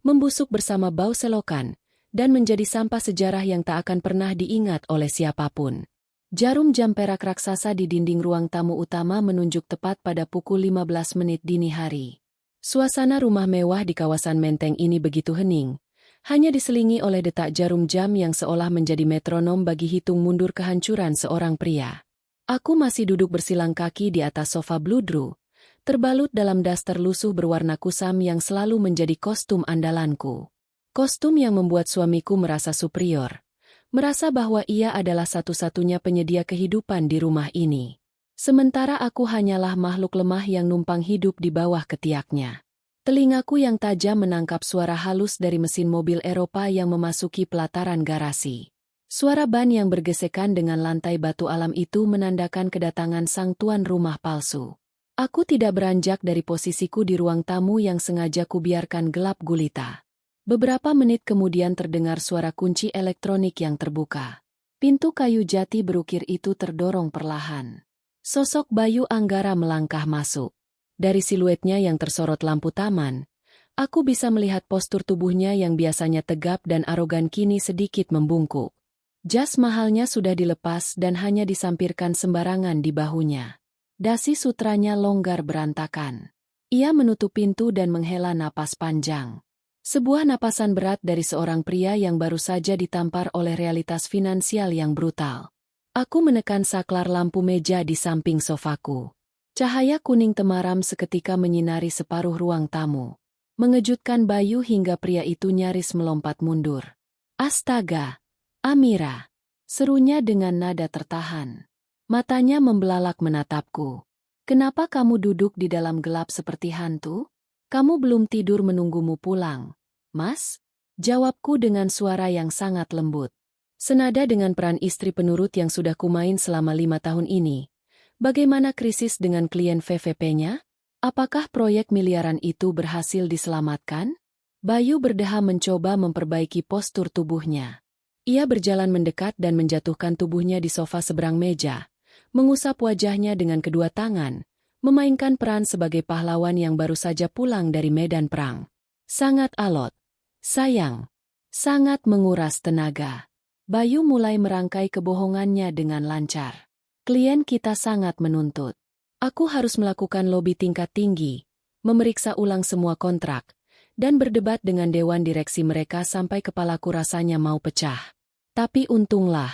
S1: membusuk bersama bau selokan, dan menjadi sampah sejarah yang tak akan pernah diingat oleh siapapun. Jarum jam perak raksasa di dinding ruang tamu utama menunjuk tepat pada pukul 15 menit dini hari. Suasana rumah mewah di kawasan Menteng ini begitu hening, hanya diselingi oleh detak jarum jam yang seolah menjadi metronom bagi hitung mundur kehancuran seorang pria. Aku masih duduk bersilang kaki di atas sofa bludru, terbalut dalam daster lusuh berwarna kusam yang selalu menjadi kostum andalanku. Kostum yang membuat suamiku merasa superior, merasa bahwa ia adalah satu-satunya penyedia kehidupan di rumah ini. Sementara aku hanyalah makhluk lemah yang numpang hidup di bawah ketiaknya. Telingaku yang tajam menangkap suara halus dari mesin mobil Eropa yang memasuki pelataran garasi. Suara ban yang bergesekan dengan lantai batu alam itu menandakan kedatangan sang tuan rumah palsu. Aku tidak beranjak dari posisiku di ruang tamu yang sengaja kubiarkan gelap gulita. Beberapa menit kemudian terdengar suara kunci elektronik yang terbuka. Pintu kayu jati berukir itu terdorong perlahan. Sosok Bayu Anggara melangkah masuk. Dari siluetnya yang tersorot lampu taman, aku bisa melihat postur tubuhnya yang biasanya tegap dan arogan kini sedikit membungkuk. Jas mahalnya sudah dilepas dan hanya disampirkan sembarangan di bahunya. Dasi sutranya longgar berantakan. Ia menutup pintu dan menghela napas panjang. Sebuah napasan berat dari seorang pria yang baru saja ditampar oleh realitas finansial yang brutal. Aku menekan saklar lampu meja di samping sofaku. Cahaya kuning temaram seketika menyinari separuh ruang tamu. Mengejutkan Bayu hingga pria itu nyaris melompat mundur. Astaga, Amira! Serunya dengan nada tertahan. Matanya membelalak menatapku. Kenapa kamu duduk di dalam gelap seperti hantu? Kamu belum tidur menunggumu pulang, Mas? Jawabku dengan suara yang sangat lembut. Senada dengan peran istri penurut yang sudah kumain selama 5 tahun ini. Bagaimana krisis dengan klien VVP-nya? Apakah proyek miliaran itu berhasil diselamatkan? Bayu berdeha mencoba memperbaiki postur tubuhnya. Ia berjalan mendekat dan menjatuhkan tubuhnya di sofa seberang meja, mengusap wajahnya dengan kedua tangan, memainkan peran sebagai pahlawan yang baru saja pulang dari medan perang. Sangat alot, sayang, sangat menguras tenaga. Bayu mulai merangkai kebohongannya dengan lancar. Klien kita sangat menuntut. Aku harus melakukan lobi tingkat tinggi, memeriksa ulang semua kontrak, dan berdebat dengan dewan direksi mereka sampai kepalaku rasanya mau pecah. Tapi untunglah,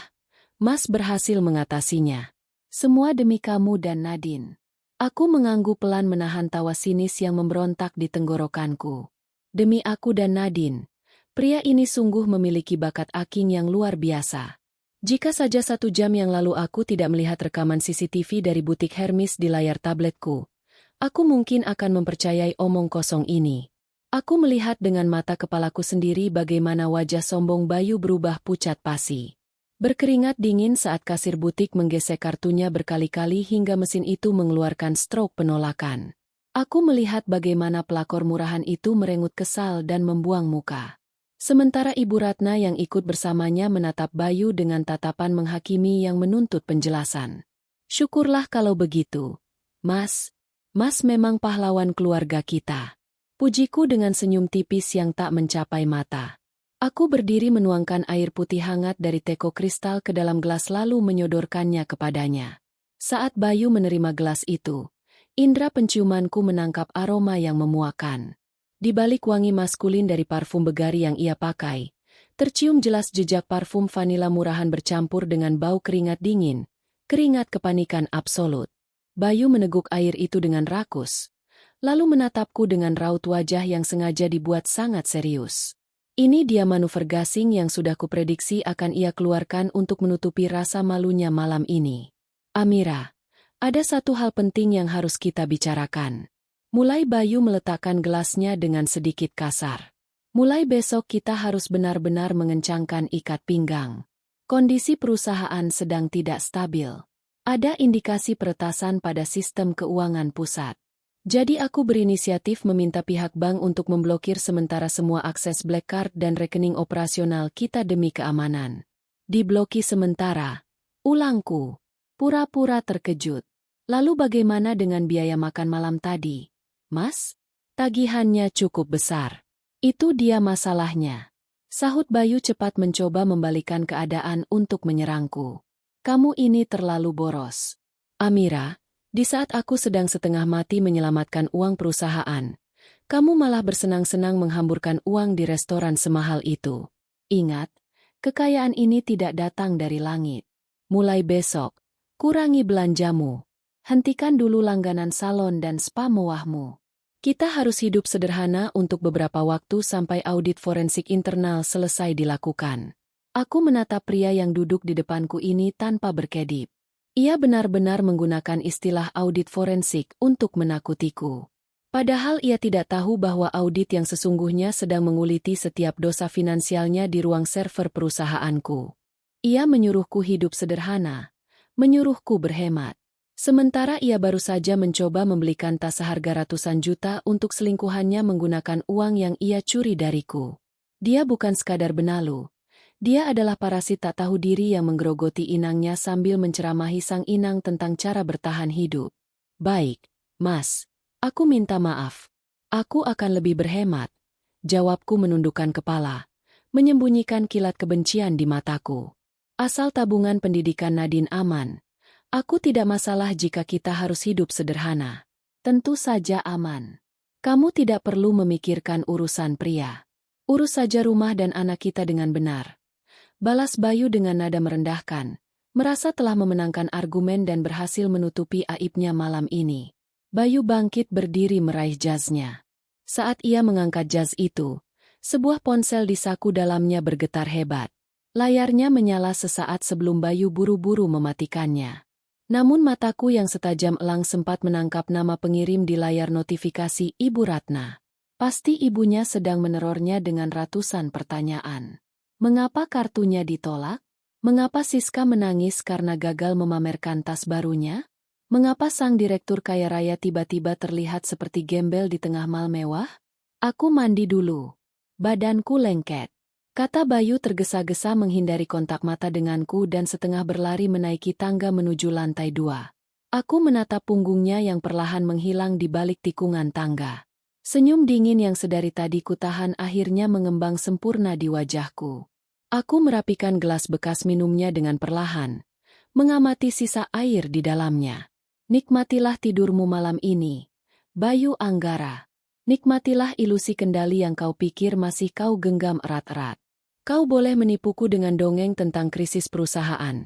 S1: Mas berhasil mengatasinya. Semua demi kamu dan Nadine. Aku mengangguk pelan menahan tawa sinis yang memberontak di tenggorokanku. Demi aku dan Nadine, pria ini sungguh memiliki bakat akting yang luar biasa. Jika saja 1 jam yang lalu aku tidak melihat rekaman CCTV dari butik Hermes di layar tabletku, aku mungkin akan mempercayai omong kosong ini. Aku melihat dengan mata kepalaku sendiri bagaimana wajah sombong Bayu berubah pucat pasi. Berkeringat dingin saat kasir butik menggesek kartunya berkali-kali hingga mesin itu mengeluarkan stroke penolakan. Aku melihat bagaimana pelakor murahan itu merengut kesal dan membuang muka. Sementara Ibu Ratna yang ikut bersamanya menatap Bayu dengan tatapan menghakimi yang menuntut penjelasan. Syukurlah kalau begitu, Mas. Mas memang pahlawan keluarga kita. Pujiku dengan senyum tipis yang tak mencapai mata. Aku berdiri menuangkan air putih hangat dari teko kristal ke dalam gelas lalu menyodorkannya kepadanya. Saat Bayu menerima gelas itu, Indra penciumanku menangkap aroma yang memuakan. Di balik wangi maskulin dari parfum begari yang ia pakai, tercium jelas jejak parfum vanila murahan bercampur dengan bau keringat dingin, keringat kepanikan absolut. Bayu meneguk air itu dengan rakus, lalu menatapku dengan raut wajah yang sengaja dibuat sangat serius. Ini dia manuver gasing yang sudah kuprediksi akan ia keluarkan untuk menutupi rasa malunya malam ini. Amira, ada satu hal penting yang harus kita bicarakan. Mulai Bayu meletakkan gelasnya dengan sedikit kasar. Mulai besok kita harus benar-benar mengencangkan ikat pinggang. Kondisi perusahaan sedang tidak stabil. Ada indikasi peretasan pada sistem keuangan pusat. Jadi aku berinisiatif meminta pihak bank untuk memblokir sementara semua akses black card dan rekening operasional kita demi keamanan. Diblokir sementara. Ulangku. Pura-pura terkejut. Lalu bagaimana dengan biaya makan malam tadi? Mas? Tagihannya cukup besar. Itu dia masalahnya. Sahut Bayu cepat mencoba membalikan keadaan untuk menyerangku. Kamu ini terlalu boros. Amira, di saat aku sedang setengah mati menyelamatkan uang perusahaan, kamu malah bersenang-senang menghamburkan uang di restoran semahal itu. Ingat, kekayaan ini tidak datang dari langit. Mulai besok, kurangi belanjamu. Hentikan dulu langganan salon dan spa mewahmu. Kita harus hidup sederhana untuk beberapa waktu sampai audit forensik internal selesai dilakukan. Aku menatap pria yang duduk di depanku ini tanpa berkedip. Ia benar-benar menggunakan istilah audit forensik untuk menakutiku. Padahal ia tidak tahu bahwa audit yang sesungguhnya sedang menguliti setiap dosa finansialnya di ruang server perusahaanku. Ia menyuruhku hidup sederhana. Menyuruhku berhemat. Sementara ia baru saja mencoba membelikan tas seharga ratusan juta untuk selingkuhannya menggunakan uang yang ia curi dariku. Dia bukan sekadar benalu. Dia adalah parasit tak tahu diri yang menggerogoti inangnya sambil menceramahi sang inang tentang cara bertahan hidup. Baik, Mas. Aku minta maaf. Aku akan lebih berhemat. Jawabku menundukkan kepala, menyembunyikan kilat kebencian di mataku. Asal tabungan pendidikan Nadine aman. Aku tidak masalah jika kita harus hidup sederhana. Tentu saja aman. Kamu tidak perlu memikirkan urusan pria. Urus saja rumah dan anak kita dengan benar. Balas Bayu dengan nada merendahkan, merasa telah memenangkan argumen dan berhasil menutupi aibnya malam ini. Bayu bangkit berdiri meraih jasnya. Saat ia mengangkat jas itu, sebuah ponsel di saku dalamnya bergetar hebat. Layarnya menyala sesaat sebelum Bayu buru-buru mematikannya. Namun mataku yang setajam elang sempat menangkap nama pengirim di layar notifikasi Ibu Ratna. Pasti ibunya sedang menerornya dengan ratusan pertanyaan. Mengapa kartunya ditolak? Mengapa Siska menangis karena gagal memamerkan tas barunya? Mengapa sang direktur kaya raya tiba-tiba terlihat seperti gembel di tengah mal mewah? Aku mandi dulu. Badanku lengket. Kata Bayu tergesa-gesa menghindari kontak mata denganku dan setengah berlari menaiki tangga menuju lantai 2. Aku menatap punggungnya yang perlahan menghilang di balik tikungan tangga. Senyum dingin yang sedari tadi kutahan akhirnya mengembang sempurna di wajahku. Aku merapikan gelas bekas minumnya dengan perlahan, mengamati sisa air di dalamnya. Nikmatilah tidurmu malam ini, Bayu Anggara. Nikmatilah ilusi kendali yang kau pikir masih kau genggam erat-erat. Kau boleh menipuku dengan dongeng tentang krisis perusahaan.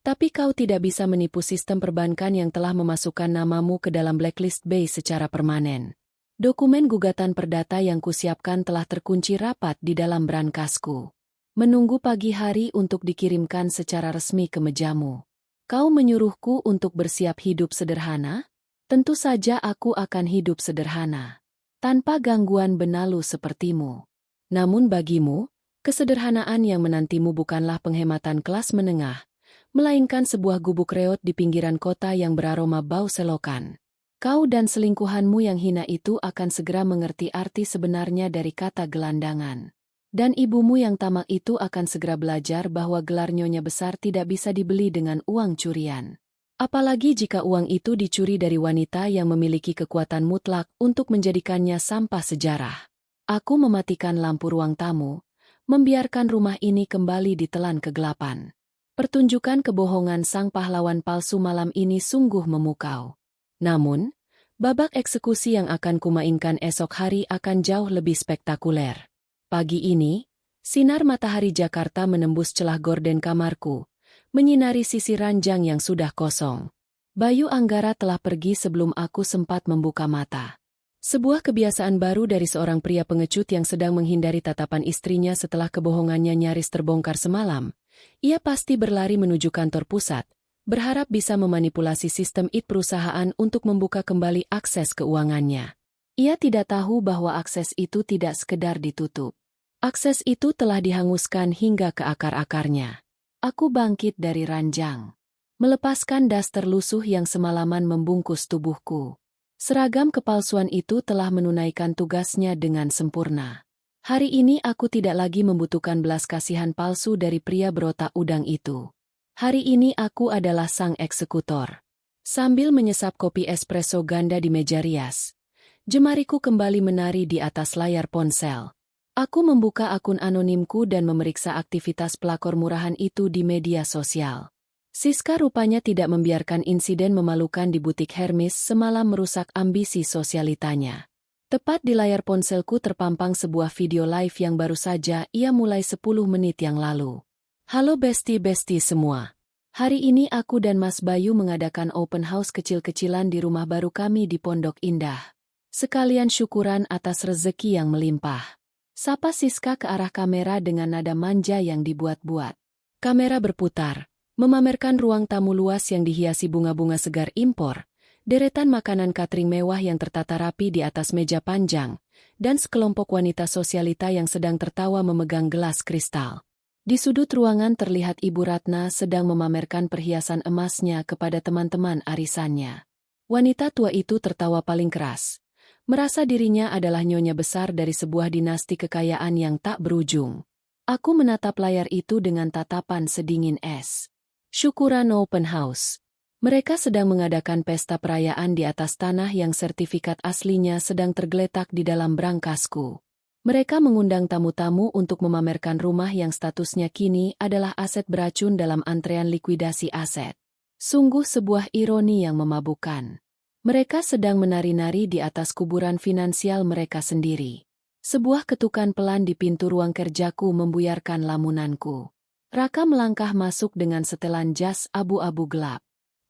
S1: Tapi kau tidak bisa menipu sistem perbankan yang telah memasukkan namamu ke dalam blacklist BEI secara permanen. Dokumen gugatan perdata yang kusiapkan telah terkunci rapat di dalam brankasku. Menunggu pagi hari untuk dikirimkan secara resmi ke mejamu. Kau menyuruhku untuk bersiap hidup sederhana? Tentu saja aku akan hidup sederhana. Tanpa gangguan benalu sepertimu. Namun bagimu, kesederhanaan yang menantimu bukanlah penghematan kelas menengah, melainkan sebuah gubuk reot di pinggiran kota yang beraroma bau selokan. Kau dan selingkuhanmu yang hina itu akan segera mengerti arti sebenarnya dari kata gelandangan. Dan ibumu yang tamak itu akan segera belajar bahwa gelar nyonya besar tidak bisa dibeli dengan uang curian. Apalagi jika uang itu dicuri dari wanita yang memiliki kekuatan mutlak untuk menjadikannya sampah sejarah. Aku mematikan lampu ruang tamu, membiarkan rumah ini kembali ditelan kegelapan. Pertunjukan kebohongan sang pahlawan palsu malam ini sungguh memukau. Namun, Babak eksekusi yang akan kumainkan esok hari akan jauh lebih spektakuler. Pagi ini, sinar matahari Jakarta menembus celah gorden kamarku, menyinari sisi ranjang yang sudah kosong. Bayu Anggara telah pergi sebelum aku sempat membuka mata. Sebuah kebiasaan baru dari seorang pria pengecut yang sedang menghindari tatapan istrinya setelah kebohongannya nyaris terbongkar semalam. Ia pasti berlari menuju kantor pusat, berharap bisa memanipulasi sistem IT perusahaan untuk membuka kembali akses keuangannya. Ia tidak tahu bahwa akses itu tidak sekedar ditutup. Akses itu telah dihanguskan hingga ke akar-akarnya. Aku bangkit dari ranjang, melepaskan daster lusuh yang semalaman membungkus tubuhku. Seragam kepalsuan itu telah menunaikan tugasnya dengan sempurna. Hari ini aku tidak lagi membutuhkan belas kasihan palsu dari pria berotak udang itu. Hari ini aku adalah sang eksekutor. Sambil menyesap kopi espresso ganda di meja rias, jemariku kembali menari di atas layar ponsel. Aku membuka akun anonimku dan memeriksa aktivitas pelakor murahan itu di media sosial. Siska rupanya tidak membiarkan insiden memalukan di butik Hermes semalam merusak ambisi sosialitanya. Tepat di layar ponselku terpampang sebuah video live yang baru saja ia mulai 10 menit yang lalu. Halo besti-besti semua. Hari ini aku dan Mas Bayu mengadakan open house kecil-kecilan di rumah baru kami di Pondok Indah. Sekalian syukuran atas rezeki yang melimpah. Sapa Siska ke arah kamera dengan nada manja yang dibuat-buat. Kamera berputar, memamerkan ruang tamu luas yang dihiasi bunga-bunga segar impor, deretan makanan catering mewah yang tertata rapi di atas meja panjang, dan sekelompok wanita sosialita yang sedang tertawa memegang gelas kristal. Di sudut ruangan terlihat Ibu Ratna sedang memamerkan perhiasan emasnya kepada teman-teman arisannya. Wanita tua itu tertawa paling keras, merasa dirinya adalah nyonya besar dari sebuah dinasti kekayaan yang tak berujung. Aku menatap layar itu dengan tatapan sedingin es. Syukuran open house. Mereka sedang mengadakan pesta perayaan di atas tanah yang sertifikat aslinya sedang tergeletak di dalam brankasku. Mereka mengundang tamu-tamu untuk memamerkan rumah yang statusnya kini adalah aset beracun dalam antrean likuidasi aset. Sungguh sebuah ironi yang memabukkan. Mereka sedang menari-nari di atas kuburan finansial mereka sendiri. Sebuah ketukan pelan di pintu ruang kerjaku membuyarkan lamunanku. Raka melangkah masuk dengan setelan jas abu-abu gelap.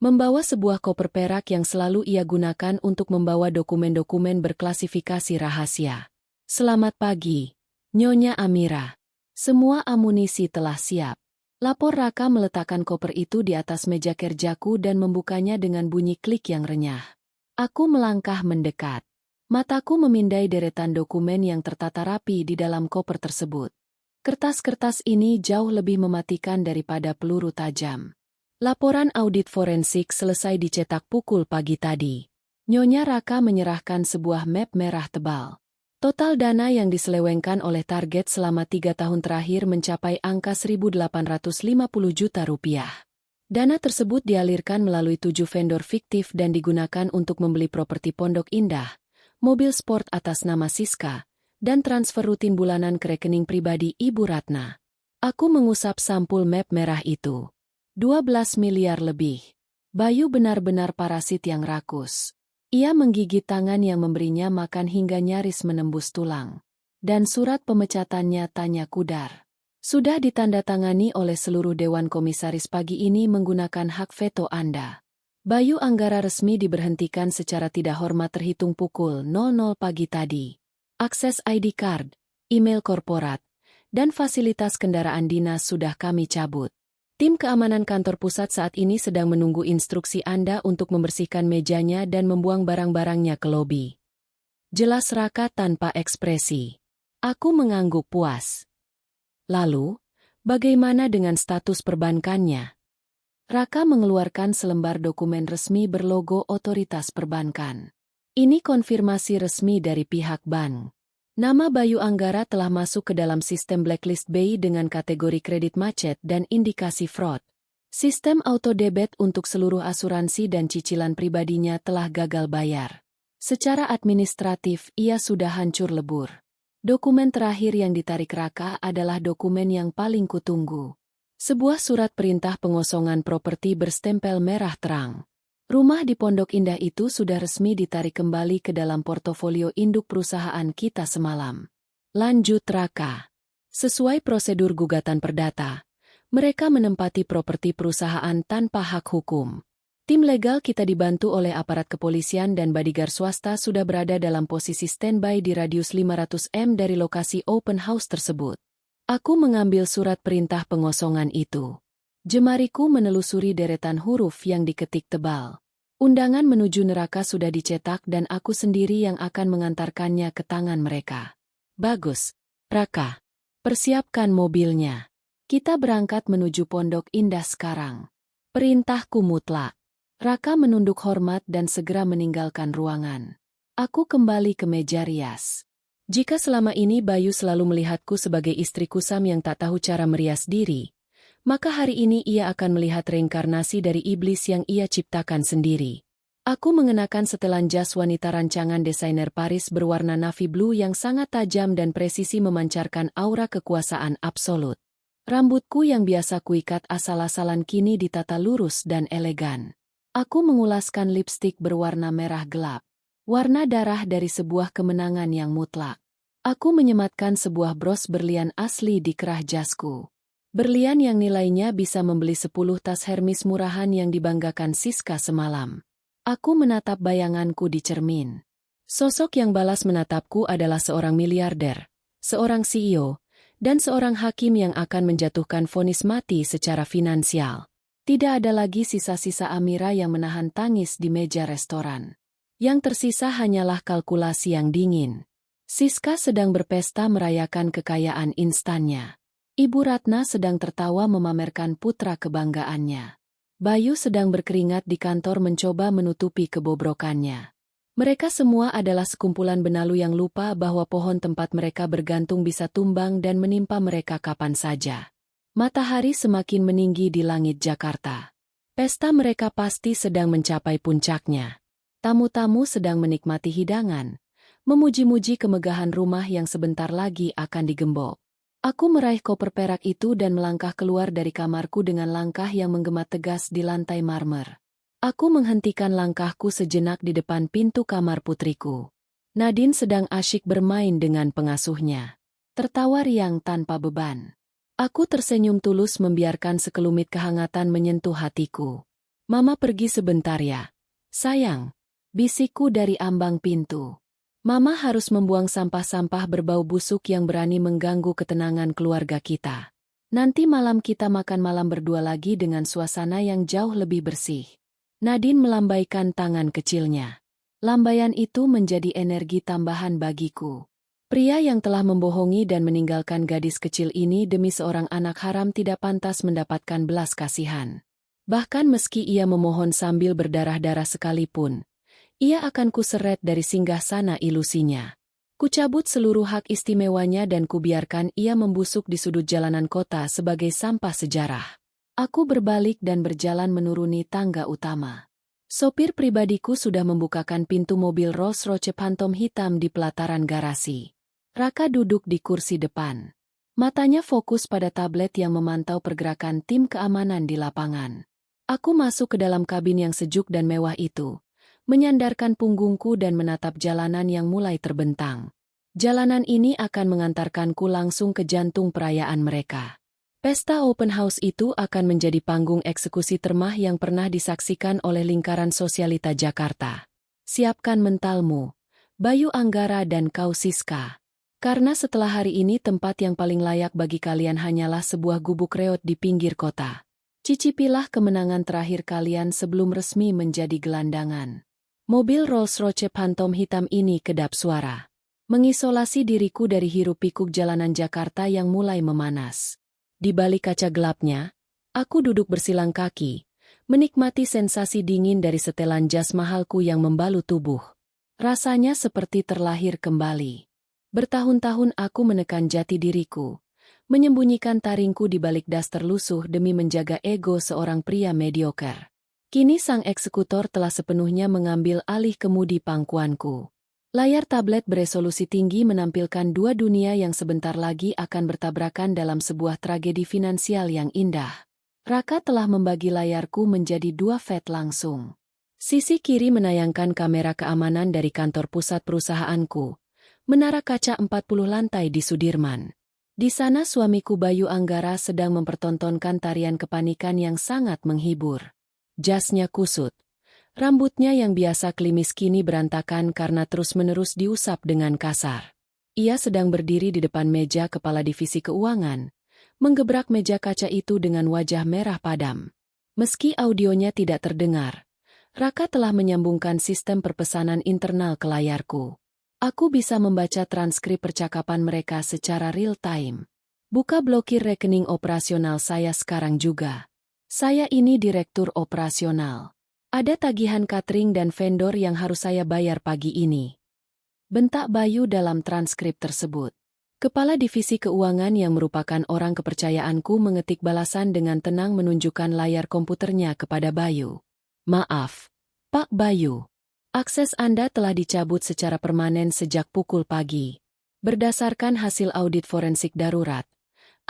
S1: Membawa sebuah koper perak yang selalu ia gunakan untuk membawa dokumen-dokumen berklasifikasi rahasia. Selamat pagi, Nyonya Amira. Semua amunisi telah siap. Lapor Raka meletakkan koper itu di atas meja kerjaku dan membukanya dengan bunyi klik yang renyah. Aku melangkah mendekat. Mataku memindai deretan dokumen yang tertata rapi di dalam koper tersebut. Kertas-kertas ini jauh lebih mematikan daripada peluru tajam. Laporan audit forensik selesai dicetak pukul pagi tadi. Nyonya Raka menyerahkan sebuah map merah tebal. Total dana yang diselewengkan oleh target selama 3 tahun terakhir mencapai angka 1.850 juta rupiah. Dana tersebut dialirkan melalui 7 vendor fiktif dan digunakan untuk membeli properti Pondok Indah, mobil sport atas nama Siska, dan transfer rutin bulanan ke rekening pribadi Ibu Ratna. Aku mengusap sampul map merah itu. 12 miliar lebih. Bayu benar-benar parasit yang rakus. Ia menggigit tangan yang memberinya makan hingga nyaris menembus tulang. Dan surat pemecatannya tanya kudar. Sudah ditandatangani oleh seluruh Dewan Komisaris pagi ini menggunakan hak veto Anda. Bayu Anggara resmi diberhentikan secara tidak hormat terhitung pukul 00 pagi tadi. Akses ID card, email korporat, dan fasilitas kendaraan dinas sudah kami cabut. Tim keamanan kantor pusat saat ini sedang menunggu instruksi Anda untuk membersihkan mejanya dan membuang barang-barangnya ke lobi. Jelas Raka tanpa ekspresi. Aku mengangguk puas. Lalu, bagaimana dengan status perbankannya? Raka mengeluarkan selembar dokumen resmi berlogo Otoritas Perbankan. Ini konfirmasi resmi dari pihak bank. Nama Bayu Anggara telah masuk ke dalam sistem blacklist BI dengan kategori kredit macet dan indikasi fraud. Sistem auto debit untuk seluruh asuransi dan cicilan pribadinya telah gagal bayar. Secara administratif, ia sudah hancur lebur. Dokumen terakhir yang ditarik Raka adalah dokumen yang paling kutunggu. Sebuah surat perintah pengosongan properti berstempel merah terang. Rumah di Pondok Indah itu sudah resmi ditarik kembali ke dalam portofolio induk perusahaan kita semalam. Lanjut Raka. Sesuai prosedur gugatan perdata, mereka menempati properti perusahaan tanpa hak hukum. Tim legal kita dibantu oleh aparat kepolisian dan bodyguard swasta sudah berada dalam posisi standby di radius 500 m dari lokasi open house tersebut. Aku mengambil surat perintah pengosongan itu. Jemariku menelusuri deretan huruf yang diketik tebal. Undangan menuju neraka sudah dicetak dan aku sendiri yang akan mengantarkannya ke tangan mereka. Bagus, Raka. Persiapkan mobilnya. Kita berangkat menuju Pondok Indah sekarang. Perintahku mutlak. Raka menunduk hormat dan segera meninggalkan ruangan. Aku kembali ke meja rias. Jika selama ini Bayu selalu melihatku sebagai istri kusam yang tak tahu cara merias diri, maka hari ini ia akan melihat reinkarnasi dari iblis yang ia ciptakan sendiri. Aku mengenakan setelan jas wanita rancangan desainer Paris berwarna navy blue yang sangat tajam dan presisi memancarkan aura kekuasaan absolut. Rambutku yang biasa kuikat asal-asalan kini ditata lurus dan elegan. Aku mengulaskan lipstik berwarna merah gelap, warna darah dari sebuah kemenangan yang mutlak. Aku menyematkan sebuah bros berlian asli di kerah jasku. Berlian yang nilainya bisa membeli 10 tas Hermes murahan yang dibanggakan Siska semalam. Aku menatap bayanganku di cermin. Sosok yang balas menatapku adalah seorang miliarder, seorang CEO, dan seorang hakim yang akan menjatuhkan vonis mati secara finansial. Tidak ada lagi sisa-sisa Amira yang menahan tangis di meja restoran. Yang tersisa hanyalah kalkulasi yang dingin. Siska sedang berpesta merayakan kekayaan instannya. Ibu Ratna sedang tertawa memamerkan putra kebanggaannya. Bayu sedang berkeringat di kantor mencoba menutupi kebobrokannya. Mereka semua adalah sekumpulan benalu yang lupa bahwa pohon tempat mereka bergantung bisa tumbang dan menimpa mereka kapan saja. Matahari semakin meninggi di langit Jakarta. Pesta mereka pasti sedang mencapai puncaknya. Tamu-tamu sedang menikmati hidangan, memuji-muji kemegahan rumah yang sebentar lagi akan digembok. Aku meraih koper perak itu dan melangkah keluar dari kamarku dengan langkah yang menggema tegas di lantai marmer. Aku menghentikan langkahku sejenak di depan pintu kamar putriku. Nadine sedang asyik bermain dengan pengasuhnya. Tertawa riang tanpa beban. Aku tersenyum tulus membiarkan sekelumit kehangatan menyentuh hatiku. Mama pergi sebentar ya. Sayang, bisikku dari ambang pintu. Mama harus membuang sampah-sampah berbau busuk yang berani mengganggu ketenangan keluarga kita. Nanti malam kita makan malam berdua lagi dengan suasana yang jauh lebih bersih. Nadine melambaikan tangan kecilnya. Lambaian itu menjadi energi tambahan bagiku. Pria yang telah membohongi dan meninggalkan gadis kecil ini demi seorang anak haram tidak pantas mendapatkan belas kasihan. Bahkan meski ia memohon sambil berdarah-darah sekalipun, ia akan kuseret dari singgasana ilusinya. Kucabut seluruh hak istimewanya dan kubiarkan ia membusuk di sudut jalanan kota sebagai sampah sejarah. Aku berbalik dan berjalan menuruni tangga utama. Sopir pribadiku sudah membukakan pintu mobil Rolls-Royce Phantom hitam di pelataran garasi. Raka duduk di kursi depan. Matanya fokus pada tablet yang memantau pergerakan tim keamanan di lapangan. Aku masuk ke dalam kabin yang sejuk dan mewah itu, menyandarkan punggungku dan menatap jalanan yang mulai terbentang. Jalanan ini akan mengantarkanku langsung ke jantung perayaan mereka. Pesta open house itu akan menjadi panggung eksekusi termah yang pernah disaksikan oleh lingkaran sosialita Jakarta. Siapkan mentalmu, Bayu Anggara dan kau Siska. Karena setelah hari ini tempat yang paling layak bagi kalian hanyalah sebuah gubuk reot di pinggir kota. Cicipilah kemenangan terakhir kalian sebelum resmi menjadi gelandangan. Mobil Rolls-Royce Phantom hitam ini kedap suara. Mengisolasi diriku dari hiruk-pikuk jalanan Jakarta yang mulai memanas. Di balik kaca gelapnya, aku duduk bersilang kaki, menikmati sensasi dingin dari setelan jas mahalku yang membalut tubuh. Rasanya seperti terlahir kembali. Bertahun-tahun aku menekan jati diriku, menyembunyikan taringku di balik daster lusuh demi menjaga ego seorang pria mediocre. Kini sang eksekutor telah sepenuhnya mengambil alih kemudi pangkuanku. Layar tablet beresolusi tinggi menampilkan dua dunia yang sebentar lagi akan bertabrakan dalam sebuah tragedi finansial yang indah. Raka telah membagi layarku menjadi dua fat langsung. Sisi kiri menayangkan kamera keamanan dari kantor pusat perusahaanku. Menara kaca 40 lantai di Sudirman. Di sana suamiku Bayu Anggara sedang mempertontonkan tarian kepanikan yang sangat menghibur. Jasnya kusut. Rambutnya yang biasa klimis kini berantakan karena terus-menerus diusap dengan kasar. Ia sedang berdiri di depan meja kepala divisi keuangan, menggebrak meja kaca itu dengan wajah merah padam. Meski audionya tidak terdengar, Raka telah menyambungkan sistem perpesanan internal ke layarku. Aku bisa membaca transkrip percakapan mereka secara real-time. Buka blokir rekening operasional saya sekarang juga. Saya ini direktur operasional. Ada tagihan catering dan vendor yang harus saya bayar pagi ini. Bentak Bayu dalam transkrip tersebut. Kepala divisi keuangan yang merupakan orang kepercayaanku mengetik balasan dengan tenang menunjukkan layar komputernya kepada Bayu. Maaf, Pak Bayu. Akses Anda telah dicabut secara permanen sejak pukul pagi. Berdasarkan hasil audit forensik darurat,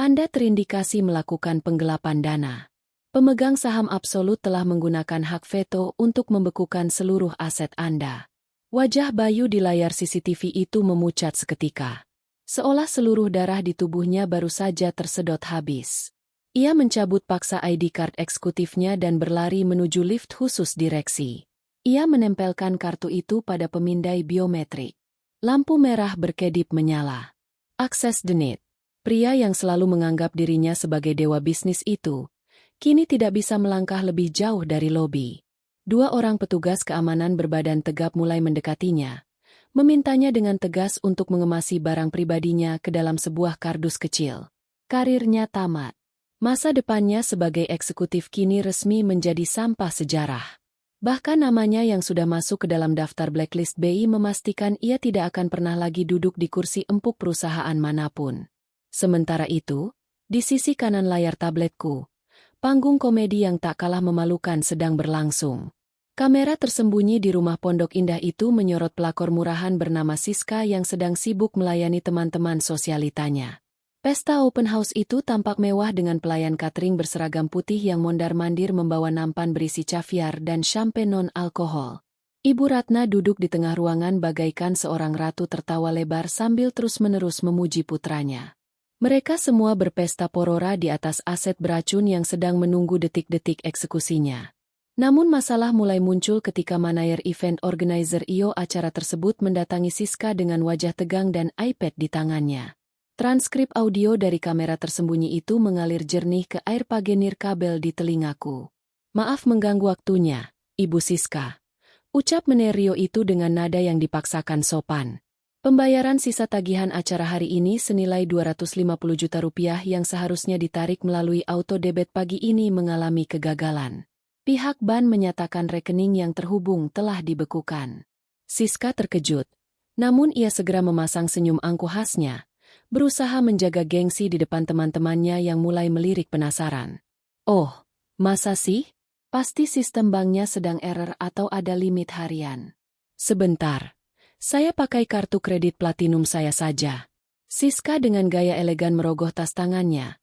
S1: Anda terindikasi melakukan penggelapan dana. Pemegang saham absolut telah menggunakan hak veto untuk membekukan seluruh aset Anda. Wajah Bayu di layar CCTV itu memucat seketika. Seolah seluruh darah di tubuhnya baru saja tersedot habis. Ia mencabut paksa ID card eksekutifnya dan berlari menuju lift khusus direksi. Ia menempelkan kartu itu pada pemindai biometrik. Lampu merah berkedip menyala. Akses denied. Pria yang selalu menganggap dirinya sebagai dewa bisnis itu, kini tidak bisa melangkah lebih jauh dari lobi. Dua orang petugas keamanan berbadan tegap mulai mendekatinya, memintanya dengan tegas untuk mengemasi barang pribadinya ke dalam sebuah kardus kecil. Karirnya tamat. Masa depannya sebagai eksekutif kini resmi menjadi sampah sejarah. Bahkan namanya yang sudah masuk ke dalam daftar blacklist BI memastikan ia tidak akan pernah lagi duduk di kursi empuk perusahaan manapun. Sementara itu, di sisi kanan layar tabletku, panggung komedi yang tak kalah memalukan sedang berlangsung. Kamera tersembunyi di rumah pondok indah itu menyorot pelakor murahan bernama Siska yang sedang sibuk melayani teman-teman sosialitanya. Pesta open house itu tampak mewah dengan pelayan catering berseragam putih yang mondar-mandir membawa nampan berisi caviar dan champagne non-alkohol. Ibu Ratna duduk di tengah ruangan bagaikan seorang ratu tertawa lebar sambil terus-menerus memuji putranya. Mereka semua berpesta porora di atas aset beracun yang sedang menunggu detik-detik eksekusinya. Namun masalah mulai muncul ketika manajer event organizer IO acara tersebut mendatangi Siska dengan wajah tegang dan iPad di tangannya. Transkrip audio dari kamera tersembunyi itu mengalir jernih ke air pagenir kabel di telingaku. Maaf mengganggu waktunya, Ibu Siska. Ucap Menerio itu dengan nada yang dipaksakan sopan. Pembayaran sisa tagihan acara hari ini senilai 250 juta rupiah yang seharusnya ditarik melalui auto debit pagi ini mengalami kegagalan. Pihak bank menyatakan rekening yang terhubung telah dibekukan. Siska terkejut, namun ia segera memasang senyum angkuh khasnya, berusaha menjaga gengsi di depan teman-temannya yang mulai melirik penasaran. Oh, masa sih? Pasti sistem banknya sedang error atau ada limit harian. Sebentar, saya pakai kartu kredit platinum saya saja. Siska dengan gaya elegan merogoh tas tangannya,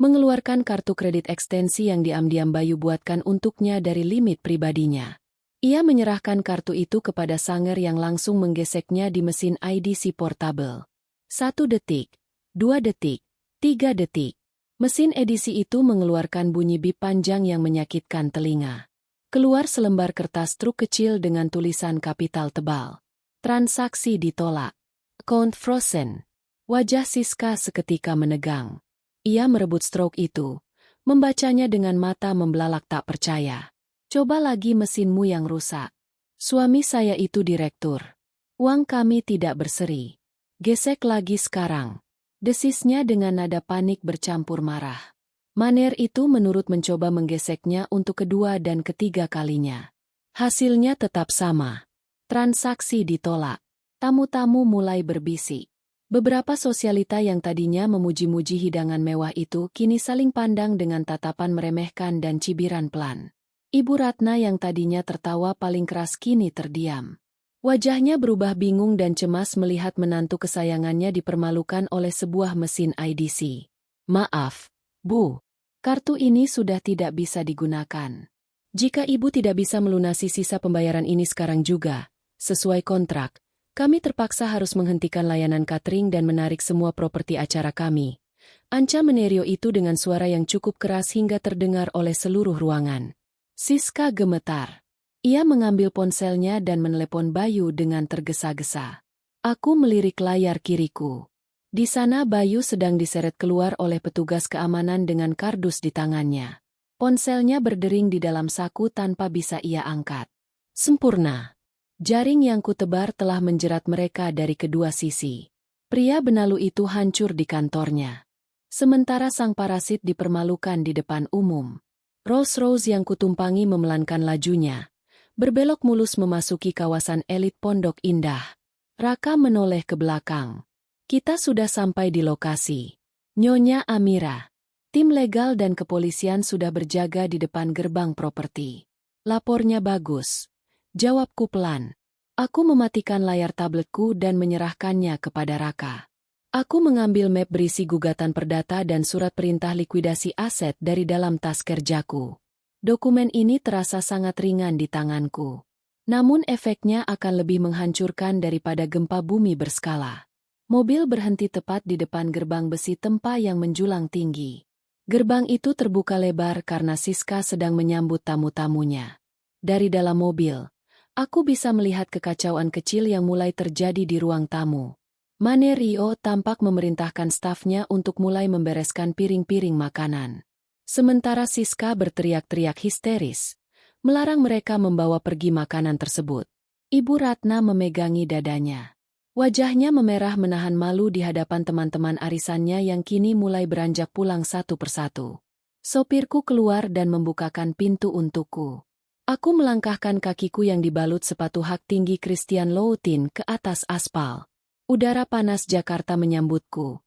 S1: mengeluarkan kartu kredit ekstensi yang diam-diam Bayu buatkan untuknya dari limit pribadinya. Ia menyerahkan kartu itu kepada Sanger yang langsung menggeseknya di mesin IDC portable. 1 detik, 2 detik, 3 detik. Mesin edisi itu mengeluarkan bunyi bip panjang yang menyakitkan telinga. Keluar selembar kertas truk kecil dengan tulisan kapital tebal. Transaksi ditolak. Account frozen. Wajah Siska seketika menegang. Ia merebut struk itu, membacanya dengan mata membelalak tak percaya. Coba lagi mesinmu yang rusak. Suami saya itu direktur. Uang kami tidak berseri. Gesek lagi sekarang. Desisnya dengan nada panik bercampur marah. Maner itu menurut mencoba menggeseknya untuk kedua dan ketiga kalinya. Hasilnya tetap sama. Transaksi ditolak. Tamu-tamu mulai berbisik. Beberapa sosialita yang tadinya memuji-muji hidangan mewah itu kini saling pandang dengan tatapan meremehkan dan cibiran pelan. Ibu Ratna yang tadinya tertawa paling keras kini terdiam. Wajahnya berubah bingung dan cemas melihat menantu kesayangannya dipermalukan oleh sebuah mesin IDC. Maaf, Bu. Kartu ini sudah tidak bisa digunakan. Jika ibu tidak bisa melunasi sisa pembayaran ini sekarang juga, sesuai kontrak, kami terpaksa harus menghentikan layanan catering dan menarik semua properti acara kami. Ancam Menerio itu dengan suara yang cukup keras hingga terdengar oleh seluruh ruangan. Siska gemetar. Ia mengambil ponselnya dan menelepon Bayu dengan tergesa-gesa. Aku melirik layar kiriku. Di sana Bayu sedang diseret keluar oleh petugas keamanan dengan kardus di tangannya. Ponselnya berdering di dalam saku tanpa bisa ia angkat. Sempurna. Jaring yang kutebar telah menjerat mereka dari kedua sisi. Pria benalu itu hancur di kantornya. Sementara sang parasit dipermalukan di depan umum. Rolls-Royce yang kutumpangi memelankan lajunya. Berbelok mulus memasuki kawasan elit Pondok Indah. Raka menoleh ke belakang. Kita sudah sampai di lokasi. Nyonya Amira. Tim legal dan kepolisian sudah berjaga di depan gerbang properti. Lapornya bagus. Jawabku pelan. Aku mematikan layar tabletku dan menyerahkannya kepada Raka. Aku mengambil map berisi gugatan perdata dan surat perintah likuidasi aset dari dalam tas kerjaku. Dokumen ini terasa sangat ringan di tanganku. Namun efeknya akan lebih menghancurkan daripada gempa bumi berskala. Mobil berhenti tepat di depan gerbang besi tempa yang menjulang tinggi. Gerbang itu terbuka lebar karena Siska sedang menyambut tamu-tamunya. Dari dalam mobil, aku bisa melihat kekacauan kecil yang mulai terjadi di ruang tamu. Menerio tampak memerintahkan stafnya untuk mulai membereskan piring-piring makanan. Sementara Siska berteriak-teriak histeris, melarang mereka membawa pergi makanan tersebut. Ibu Ratna memegangi dadanya. Wajahnya memerah menahan malu di hadapan teman-teman arisannya yang kini mulai beranjak pulang satu persatu. Sopirku keluar dan membukakan pintu untukku. Aku melangkahkan kakiku yang dibalut sepatu hak tinggi Christian Louboutin ke atas aspal. Udara panas Jakarta menyambutku.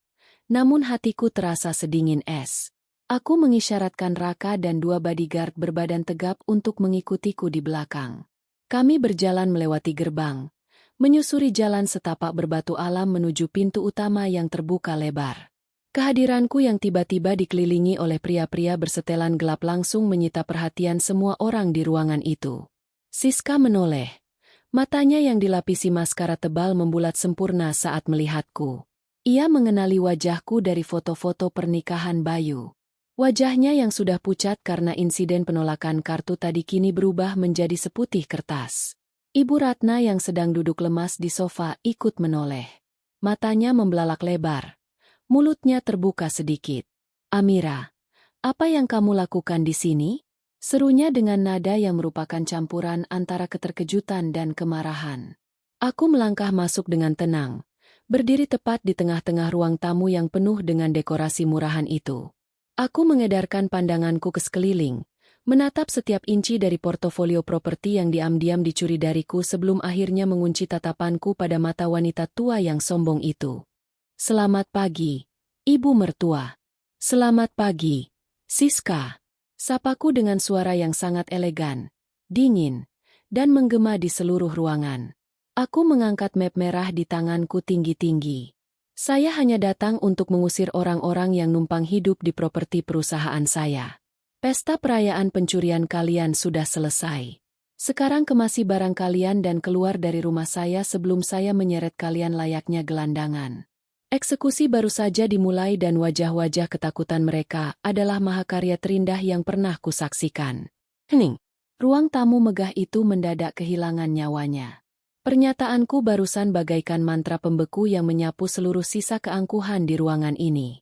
S1: Namun hatiku terasa sedingin es. Aku mengisyaratkan Raka dan dua bodyguard berbadan tegap untuk mengikutiku di belakang. Kami berjalan melewati gerbang. Menyusuri jalan setapak berbatu alam menuju pintu utama yang terbuka lebar. Kehadiranku yang tiba-tiba dikelilingi oleh pria-pria bersetelan gelap langsung menyita perhatian semua orang di ruangan itu. Siska menoleh. Matanya yang dilapisi maskara tebal membulat sempurna saat melihatku. Ia mengenali wajahku dari foto-foto pernikahan Bayu. Wajahnya yang sudah pucat karena insiden penolakan kartu tadi kini berubah menjadi seputih kertas. Ibu Ratna yang sedang duduk lemas di sofa ikut menoleh. Matanya membelalak lebar. Mulutnya terbuka sedikit. Amira, apa yang kamu lakukan di sini? Serunya dengan nada yang merupakan campuran antara keterkejutan dan kemarahan. Aku melangkah masuk dengan tenang, berdiri tepat di tengah-tengah ruang tamu yang penuh dengan dekorasi murahan itu. Aku mengedarkan pandanganku ke sekeliling, menatap setiap inci dari portofolio properti yang diam-diam dicuri dariku sebelum akhirnya mengunci tatapanku pada mata wanita tua yang sombong itu. Selamat pagi, Ibu Mertua. Selamat pagi, Siska. Sapaku dengan suara yang sangat elegan, dingin, dan menggema di seluruh ruangan. Aku mengangkat map merah di tanganku tinggi-tinggi. Saya hanya datang untuk mengusir orang-orang yang numpang hidup di properti perusahaan saya. Pesta perayaan pencurian kalian sudah selesai. Sekarang kemasi barang kalian dan keluar dari rumah saya sebelum saya menyeret kalian layaknya gelandangan. Eksekusi baru saja dimulai dan wajah-wajah ketakutan mereka adalah mahakarya terindah yang pernah kusaksikan. Hening. Ruang tamu megah itu mendadak kehilangan nyawanya. Pernyataanku barusan bagaikan mantra pembeku yang menyapu seluruh sisa keangkuhan di ruangan ini.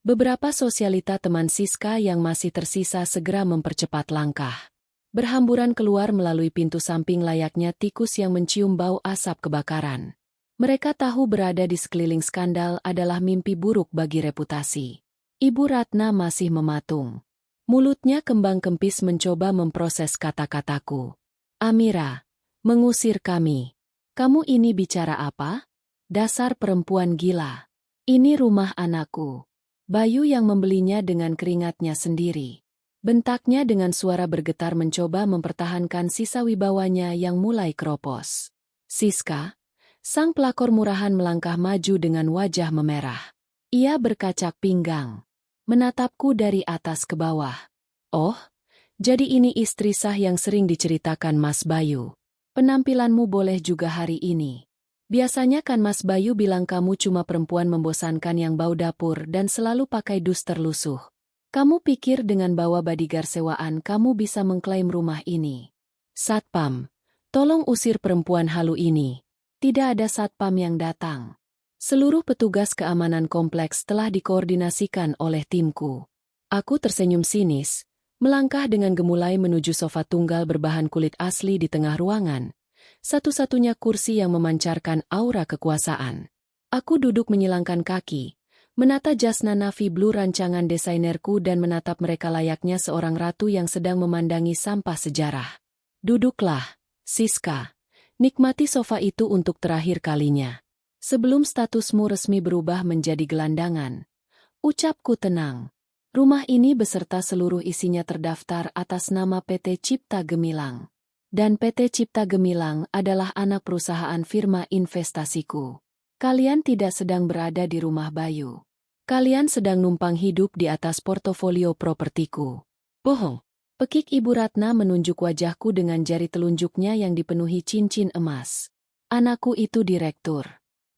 S1: Beberapa sosialita teman Siska yang masih tersisa segera mempercepat langkah. Berhamburan keluar melalui pintu samping layaknya tikus yang mencium bau asap kebakaran. Mereka tahu berada di sekeliling skandal adalah mimpi buruk bagi reputasi. Ibu Ratna masih mematung. Mulutnya kembang kempis mencoba memproses kata-kataku. Amira, mengusir kami. Kamu ini bicara apa? Dasar perempuan gila. Ini rumah anakku. Bayu yang membelinya dengan keringatnya sendiri. Bentaknya dengan suara bergetar mencoba mempertahankan sisa wibawanya yang mulai keropos. Siska, sang pelakor murahan melangkah maju dengan wajah memerah. Ia berkacak pinggang. Menatapku dari atas ke bawah. Oh, Jadi ini istri sah yang sering diceritakan Mas Bayu. Penampilanmu boleh juga hari ini. Biasanya kan Mas Bayu bilang kamu cuma perempuan membosankan yang bau dapur dan selalu pakai dus terlusuh. Kamu pikir dengan bawa bodyguard sewaan kamu bisa mengklaim rumah ini? Satpam, tolong usir perempuan halu ini. Tidak ada satpam yang datang. Seluruh petugas keamanan kompleks telah dikoordinasikan oleh timku. Aku tersenyum sinis, melangkah dengan gemulai menuju sofa tunggal berbahan kulit asli di tengah ruangan. Satu-satunya kursi yang memancarkan aura kekuasaan. Aku duduk menyilangkan kaki, menata jasna navy blue rancangan desainerku dan menatap mereka layaknya seorang ratu yang sedang memandangi sampah sejarah. Duduklah, Siska. Nikmati sofa itu untuk terakhir kalinya. Sebelum statusmu resmi berubah menjadi gelandangan. Ucapku tenang. Rumah ini beserta seluruh isinya terdaftar atas nama PT Cipta Gemilang. Dan PT Cipta Gemilang adalah anak perusahaan firma investasiku. Kalian tidak sedang berada di rumah Bayu. Kalian sedang numpang hidup di atas portofolio propertiku. Bohong. Pekik Ibu Ratna menunjuk wajahku dengan jari telunjuknya yang dipenuhi cincin emas. Anakku itu direktur.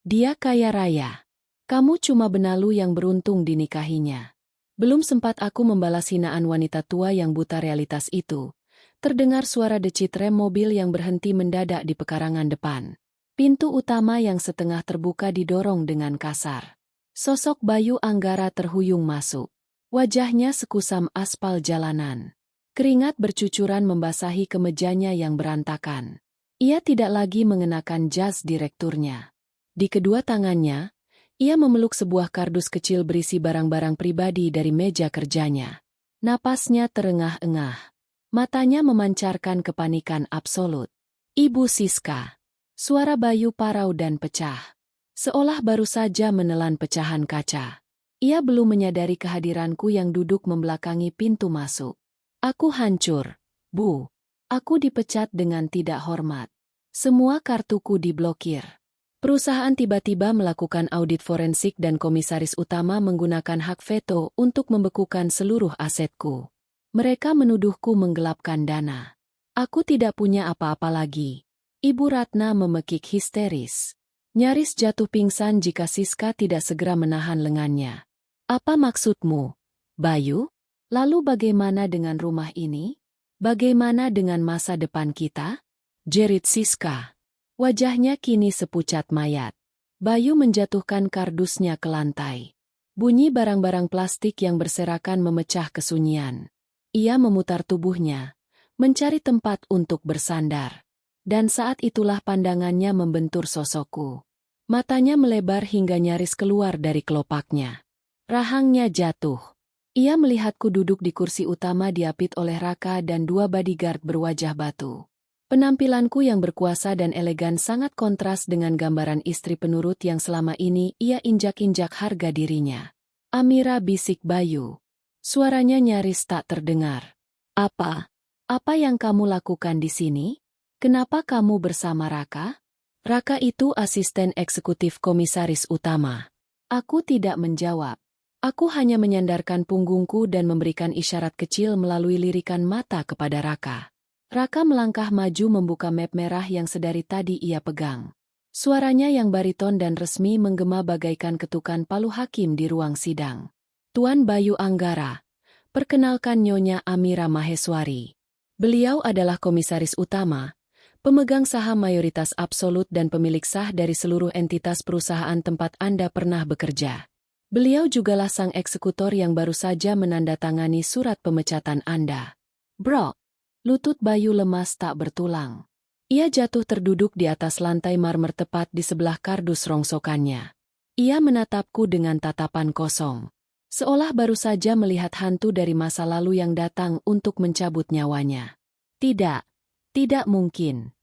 S1: Dia kaya raya. Kamu cuma benalu yang beruntung dinikahinya. Belum sempat aku membalas hinaan wanita tua yang buta realitas itu. Terdengar suara decit rem mobil yang berhenti mendadak di pekarangan depan. Pintu utama yang setengah terbuka didorong dengan kasar. Sosok Bayu Anggara terhuyung masuk. Wajahnya sekusam aspal jalanan. Keringat bercucuran membasahi kemejanya yang berantakan. Ia tidak lagi mengenakan jas direkturnya. Di kedua tangannya, ia memeluk sebuah kardus kecil berisi barang-barang pribadi dari meja kerjanya. Napasnya terengah-engah. Matanya memancarkan kepanikan absolut. Ibu Siska. Suara Bayu parau dan pecah. Seolah baru saja menelan pecahan kaca. Ia belum menyadari kehadiranku yang duduk membelakangi pintu masuk. Aku hancur, Bu. Aku dipecat dengan tidak hormat. Semua kartuku diblokir. Perusahaan tiba-tiba melakukan audit forensik dan komisaris utama menggunakan hak veto untuk membekukan seluruh asetku. Mereka menuduhku menggelapkan dana. Aku tidak punya apa-apa lagi. Ibu Ratna memekik histeris. Nyaris jatuh pingsan jika Siska tidak segera menahan lengannya. Apa maksudmu, Bayu? Lalu bagaimana dengan rumah ini? Bagaimana dengan masa depan kita? Jerit Siska. Wajahnya kini sepucat mayat. Bayu menjatuhkan kardusnya ke lantai. Bunyi barang-barang plastik yang berserakan memecah kesunyian. Ia memutar tubuhnya, mencari tempat untuk bersandar. Dan saat itulah pandangannya membentur sosokku. Matanya melebar hingga nyaris keluar dari kelopaknya. Rahangnya jatuh. Ia melihatku duduk di kursi utama diapit oleh Raka dan dua bodyguard berwajah batu. Penampilanku yang berkuasa dan elegan sangat kontras dengan gambaran istri penurut yang selama ini ia injak-injak harga dirinya. Amira, bisik Bayu. Suaranya nyaris tak terdengar. Apa? Apa yang kamu lakukan di sini? Kenapa kamu bersama Raka? Raka itu asisten eksekutif komisaris utama. Aku tidak menjawab. Aku hanya menyandarkan punggungku dan memberikan isyarat kecil melalui lirikan mata kepada Raka. Raka melangkah maju membuka map merah yang sedari tadi ia pegang. Suaranya yang bariton dan resmi menggema bagaikan ketukan palu hakim di ruang sidang. Tuan Bayu Anggara, perkenalkan Nyonya Amira Maheswari. Beliau adalah komisaris utama, pemegang saham mayoritas absolut dan pemilik sah dari seluruh entitas perusahaan tempat Anda pernah bekerja. Beliau jugalah sang eksekutor yang baru saja menandatangani surat pemecatan Anda. Brok. Lutut Bayu lemas tak bertulang. Ia jatuh terduduk di atas lantai marmer tepat di sebelah kardus rongsokannya. Ia menatapku dengan tatapan kosong. Seolah baru saja melihat hantu dari masa lalu yang datang untuk mencabut nyawanya. Tidak, tidak mungkin.